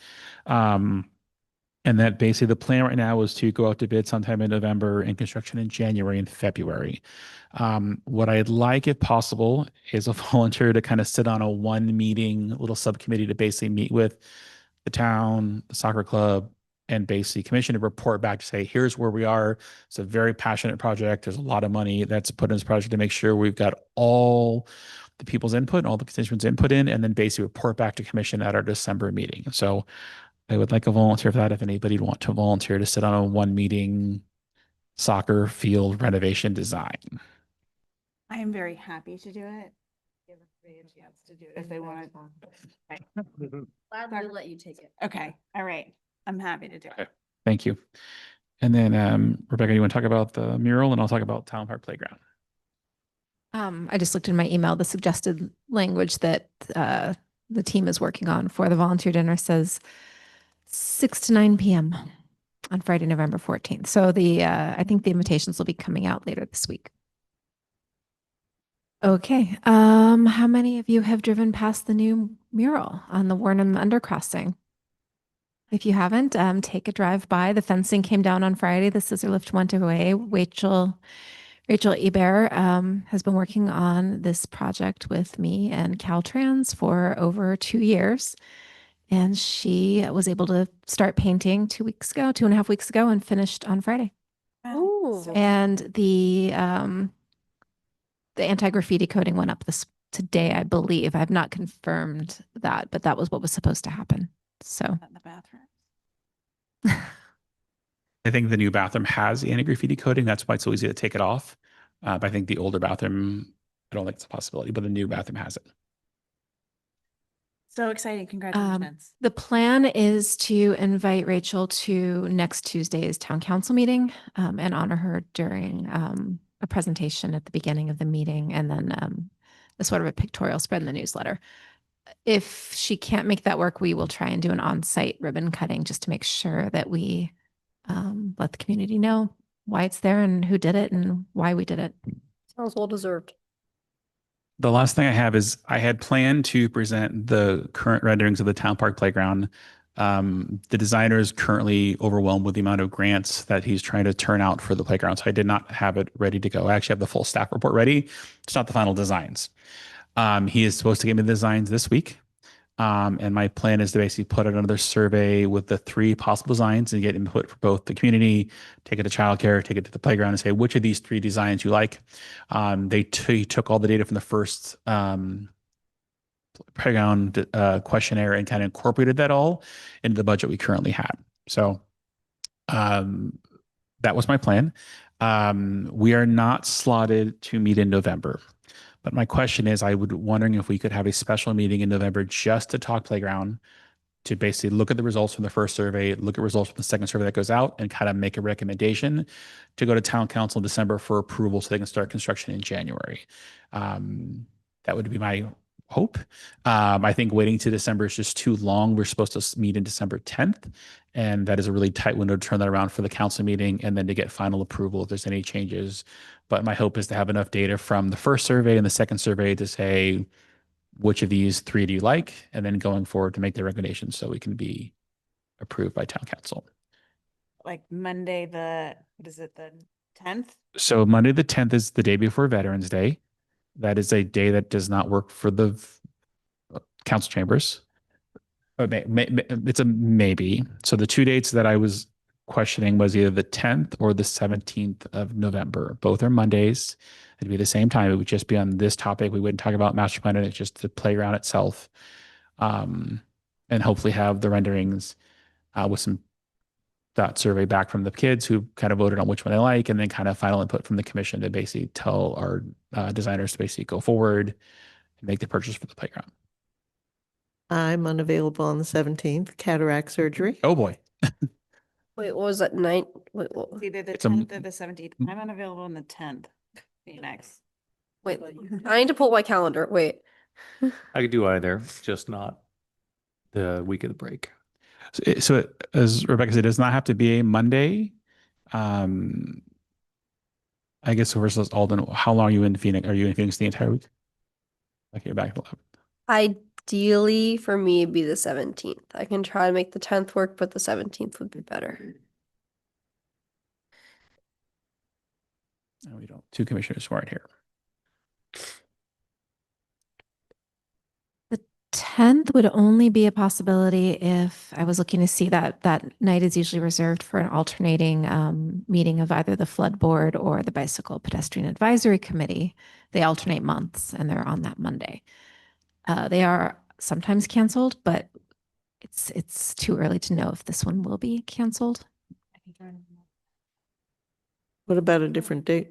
And that basically the plan right now is to go out to bid sometime in November and construction in January and February. What I'd like, if possible, is a volunteer to kind of sit on a one meeting little subcommittee to basically meet with the town, the soccer club, and basically commission to report back to say, here's where we are. It's a very passionate project. There's a lot of money that's put in this project to make sure we've got all the people's input, all the constituents' input in, and then basically report back to commission at our December meeting. So I would like a volunteer for that if anybody would want to volunteer to sit on a one meeting soccer field renovation design. I am very happy to do it. Give everybody a chance to do it if they want to. Gladly let you take it. Okay, all right. I'm happy to do it. Okay. Thank you. And then Rebecca, you want to talk about the mural, and I'll talk about Town Park Playground. I just looked in my email. The suggested language that the team is working on for the volunteer dinner says 6 to 9 p.m. on Friday, November 14th. So I think the invitations will be coming out later this week. Okay. How many of you have driven past the new mural on the Warnham Undercrossing? If you haven't, take a drive by. The fencing came down on Friday. The scissor lift went away. Rachel Ebert has been working on this project with me and Caltrans for over 2 years. And she was able to start painting 2.5 weeks ago, and finished on Friday. Ooh. And the anti-graffiti coating went up today, I believe. I've not confirmed that, but that was what was supposed to happen. So In the bathroom. I think the new bathroom has anti-graffiti coating. That's why it's so easy to take it off. But I think the older bathroom, I don't think it's a possibility, but the new bathroom has it. So exciting. Congratulations. the plan is to invite Rachel to next Tuesday's town council meeting and honor her during a presentation at the beginning of the meeting, and then a sort of a pictorial spread in the newsletter. If she can't make that work, we will try and do an on-site ribbon cutting just to make sure that we let the community know why it's there and who did it and why we did it. Sounds well deserved. The last thing I have is I had planned to present the current renderings of the town park playground. The designer is currently overwhelmed with the amount of grants that he's trying to turn out for the playground. So I did not have it ready to go. I actually have the full staff report ready. It's not the final designs. He is supposed to give me the designs this week. And my plan is to basically put out another survey with the 3 possible designs and get input for both the community, take it to childcare, take it to the playground, and say which of these 3 designs you like. He took all the data from the first playground questionnaire and kind of incorporated that all into the budget we currently had. So that was my plan. We are not slotted to meet in November. But my question is, I would wondering if we could have a special meeting in November just to talk playground, to basically look at the results from the first survey, look at results from the second survey that goes out, and kind of make a recommendation to go to town council in December for approval so they can start construction in January. That would be my hope. I think waiting to December is just too long. We're supposed to meet in December 10th, and that is a really tight window to turn that around for the council meeting and then to get final approval if there's any changes. But my hope is to have enough data from the first survey and the second survey to say, which of these three do you like? And then going forward to make the recommendations so we can be approved by town council. Like Monday, what is it, the 10th? So Monday, the 10th is the day before Veterans Day. That is a day that does not work for the council chambers. It's a maybe. So the two dates that I was questioning was either the 10th or the 17th of November. Both are Mondays. It'd be the same time. It would just be on this topic. We wouldn't talk about master plan. It's just the playground itself. And hopefully have the renderings with some that survey back from the kids who kind of voted on which one they like, and then kind of final input from the commission to basically tell our designers to basically go forward and make the purchase for the playground. I'm unavailable on the 17th, cataract surgery. Oh boy. Wait, what was that night? Wait, what? It's either the It's a- 10th or the 17th. I'm unavailable on the 10th. Phoenix. Wait, I need to pull my calendar. Wait. I could do either, just not the week of the break. As Rebecca said, it does not have to be a Monday. I guess versus Alden, how long are you in Phoenix? Are you in Phoenix the entire week? Okay, you're back at 11. Ideally, for me, it'd be the 17th. I can try to make the 10th work, but the 17th would be better. No, we don't. Two commissioners who aren't here. 10th would only be a possibility if I was looking to see that night is usually reserved for an alternating meeting of either the flood board or the bicycle pedestrian advisory committee. They alternate months and they're on that Monday. They are sometimes canceled, but it's too early to know if this one will be canceled. What about a different date?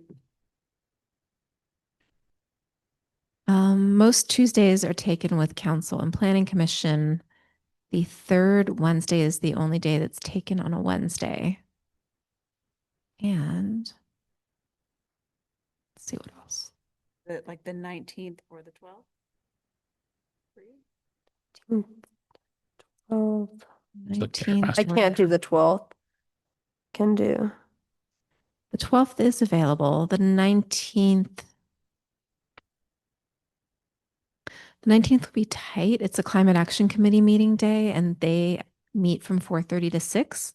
Most Tuesdays are taken with council and planning commission. The third Wednesday is the only day that's taken on a Wednesday. And let's see what else. Like the 19th or the 12th? Oh, Look there, 19th. Master. I can't do the 12th. Can do. The 12th is available. The 19th. The 19th will be tight. It's a climate action committee meeting day and they meet from 4:30 to 6.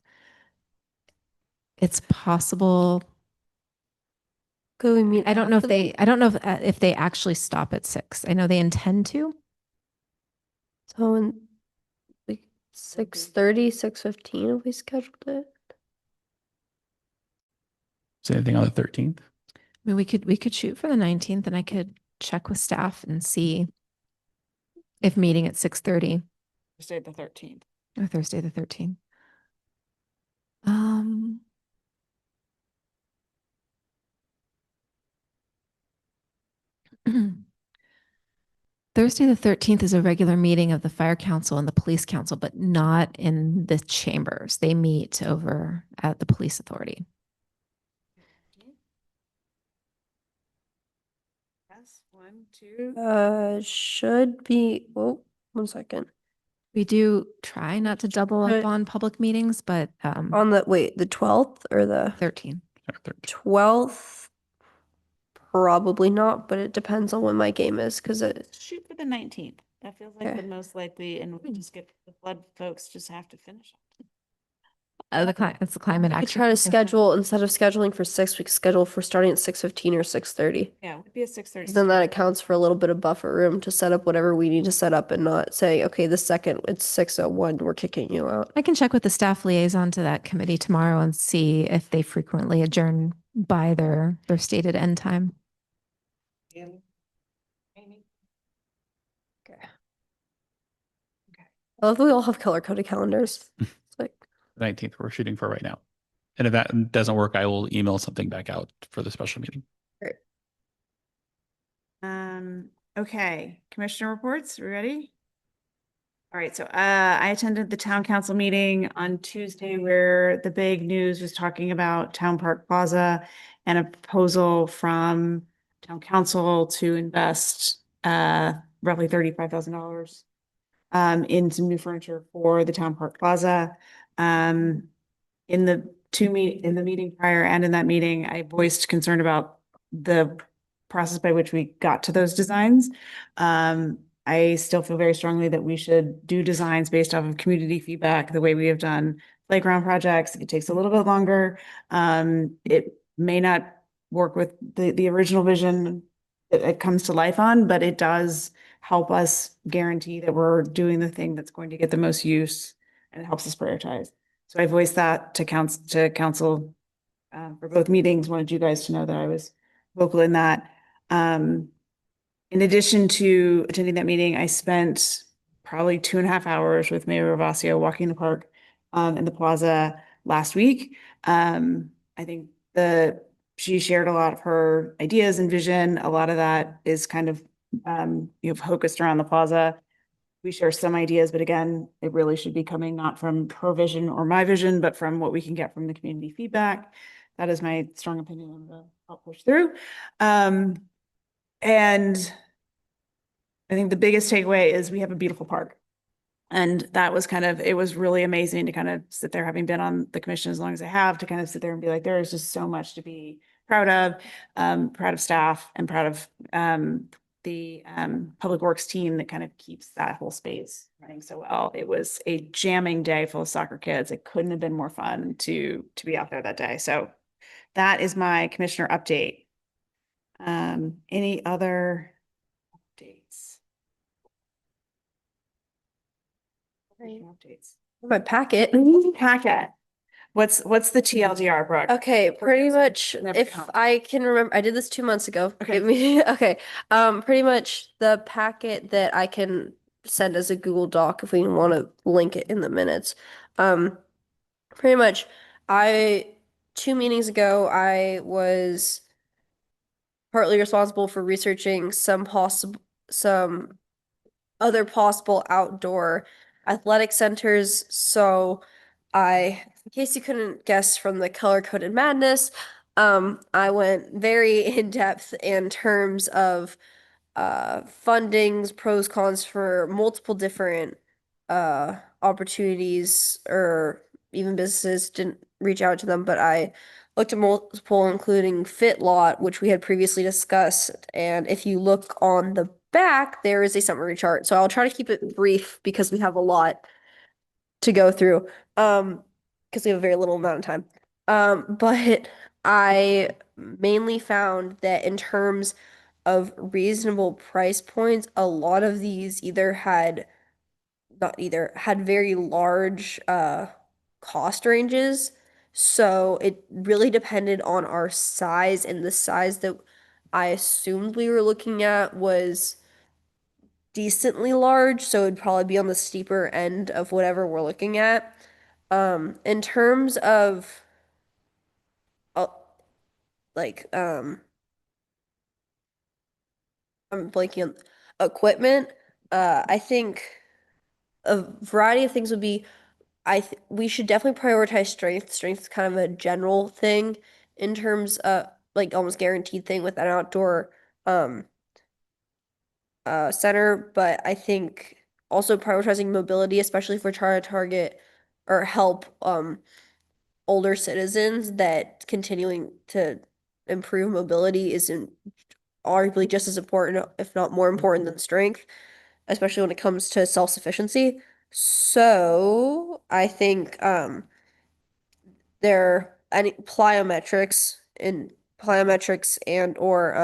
It's possible. Could we meet? I don't know after I don't know if they actually stop at 6. I know they intend to. So in like 6:30, 6:15, if we scheduled it. Is there anything on the 13th? I mean, we could shoot for the 19th and I could check with staff and see if meeting at 6:30 Thursday the 13th. or Thursday the 13th. Thursday the 13th is a regular meeting of the fire council and the police council, but not in the chambers. They meet over at the police authority. Yes, 1, 2. Should be, oh, 1 second. We do try not to double up Right. on public meetings, but On the, wait, the 12th or the 13. 12th? Probably not, but it depends on when my game is because it, Shoot for the 19th. That feels like Okay. the most likely, and we just get the flood folks just have to finish it. It's the climate I could action. try to Commission. schedule, instead of scheduling for 6, we could schedule for starting at 6:15 or 6:30. Yeah, it would be a 6:30. Then that accounts for a little bit of buffer room to set up whatever we need to set up and not say, okay, the second it's 6:01, we're kicking you out. I can check with the staff liaison to that committee tomorrow and see if they frequently adjourn by their stated end time. I love that we all have color coded calendars. It's like, 19th we're shooting for right now. And if that doesn't work, I will email something back out for the special meeting. Okay, commissioner reports, we ready? All right, so I attended the town council meeting on Tuesday where the big news was talking about Town Park Plaza and a proposal from town council to invest roughly $35,000 in some new furniture for the Town Park Plaza. In the meeting prior and in that meeting, I voiced concern about the process by which we got to those designs. I still feel very strongly that we should do designs based off of community feedback, the way we have done playground projects. It takes a little bit longer. It may not work with the original vision that it comes to life on, but it does help us guarantee that we're doing the thing that's going to get the most use, and it helps us prioritize. So I voiced that to council for both meetings, wanted you guys to know that I was vocal in that. In addition to attending that meeting, I spent probably 2.5 hours with Mayor Ravasio walking the park in the plaza last week. I think she shared a lot of her ideas and vision. A lot of that is kind of focused around the plaza. We share some ideas, but again, it really should be coming not from her vision or my vision, but from what we can get from the community feedback. That is my strong opinion. I'll push through. And I think the biggest takeaway is we have a beautiful park. And that was it was really amazing to kind of sit there, having been on the commission as long as I have, to kind of sit there and be like, there is just so much to be proud of staff and proud of the public works team that kind of keeps that whole space running so well. It was a jamming day full of soccer kids. It couldn't have been more fun to be out there that day. So that is my commissioner update. Any other updates? Updates. My packet. Packet. What's the TLDR, Brooke? Okay, pretty much, Never if count. I can remember, I did this 2 months ago. Okay. Okay, pretty much the packet that I can send as a Google Doc if we want to link it in the minutes. Pretty much, 2 meetings ago, I was partly responsible for researching some other possible outdoor athletic centers. So in case you couldn't guess from the color-coded madness, I went very in depth in terms of fundings, pros, cons for multiple different opportunities, or even businesses. Didn't reach out to them, but I looked at multiple, including Fit Lot, which we had previously discussed. And if you look on the back, there is a summary chart. So I'll try to keep it brief because we have a lot to go through. Because we have a very little amount of time. But I mainly found that in terms of reasonable price points, a lot of these had very large cost ranges. So it really depended on our size, and the size that I assumed we were looking at was decently large, so it'd probably be on the steeper end of whatever we're looking at. In terms of uh, like I'm blanking on equipment, I think a variety of things would be we should definitely prioritize strength. Strength is kind of a general thing in terms of like almost guaranteed thing with an outdoor um center, but I think also prioritizing mobility, especially if we're trying to target or help older citizens, that continuing to improve mobility is arguably just as important, if not more important than strength, especially when it comes to self-sufficiency. So I think there any plyometrics and or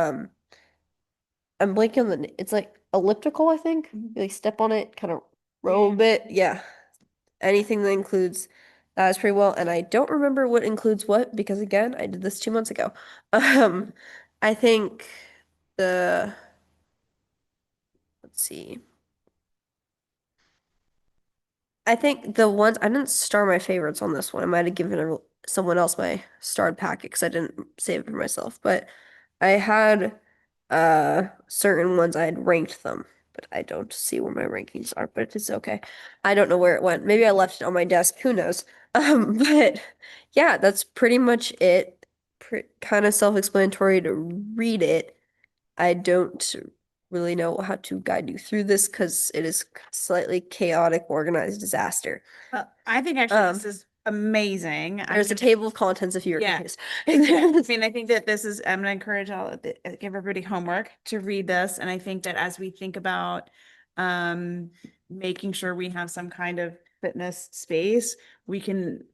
I'm blanking on it's like elliptical, I think. You like step on it, kind of roll a bit. Yeah. Anything that includes that is pretty well. And I don't remember what includes what because again, I did this 2 months ago. Um, I think the let's see. I think the ones I didn't star my favorites on this one. I might have given someone else my starred packet because I didn't save it for myself. But I had certain ones I had ranked them, but I don't see where my rankings are, but it's okay. I don't know where it went. Maybe I left it on my desk. Who knows? But yeah, that's pretty much it. Kind of self-explanatory to read it. I don't really know how to guide you through this because it is slightly chaotic, organized disaster. I think actually this Um, is amazing. There's a table of contents if you're Yeah. confused. I mean, I think that this is, I'm gonna encourage give everybody homework to read this. And I think that as we think about making sure we have some kind of fitness space, we can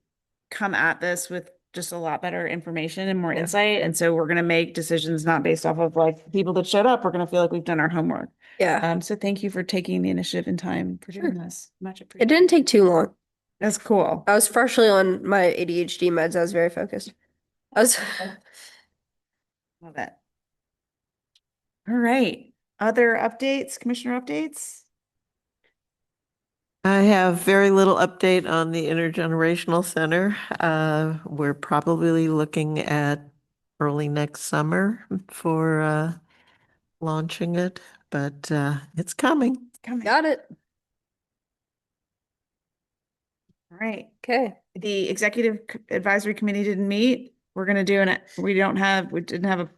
come at this with just a lot better information and more Yeah. insight. And so we're gonna make decisions not based off of like people that showed up. We're gonna feel like we've done our homework. Yeah, So thank you for taking the initiative and time for doing this. Much it appreciated. didn't take too long. That's cool. I was partially on my ADHD meds. I was very focused. I was Love it. All right. Other updates, commissioner updates? I have very little update on the intergenerational center. We're probably looking at early next summer for launching it, but it's coming. Coming. got it. All right. Okay. The executive advisory committee didn't meet. We're gonna do we didn't have a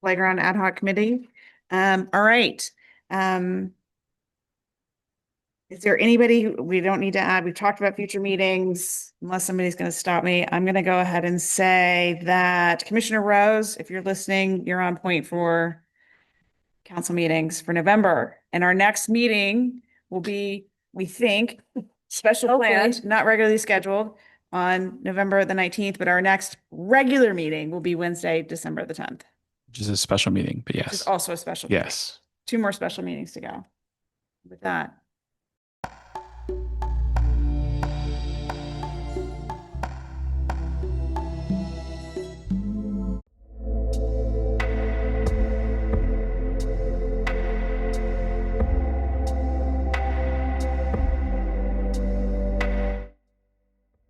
playground ad hoc committee. All right. Is there anybody we don't need to add? We've talked about future meetings, unless somebody's gonna stop me. I'm gonna go ahead and say that Commissioner Rose, if you're listening, you're on point for council meetings for November. And our next meeting will be, we think, special planned, not regularly scheduled on November the 19th, but our next regular meeting will be Wednesday, December the 10th, Which is a special meeting, but which is yes. also a special. meeting. Yes. 2 more special meetings to go. With that,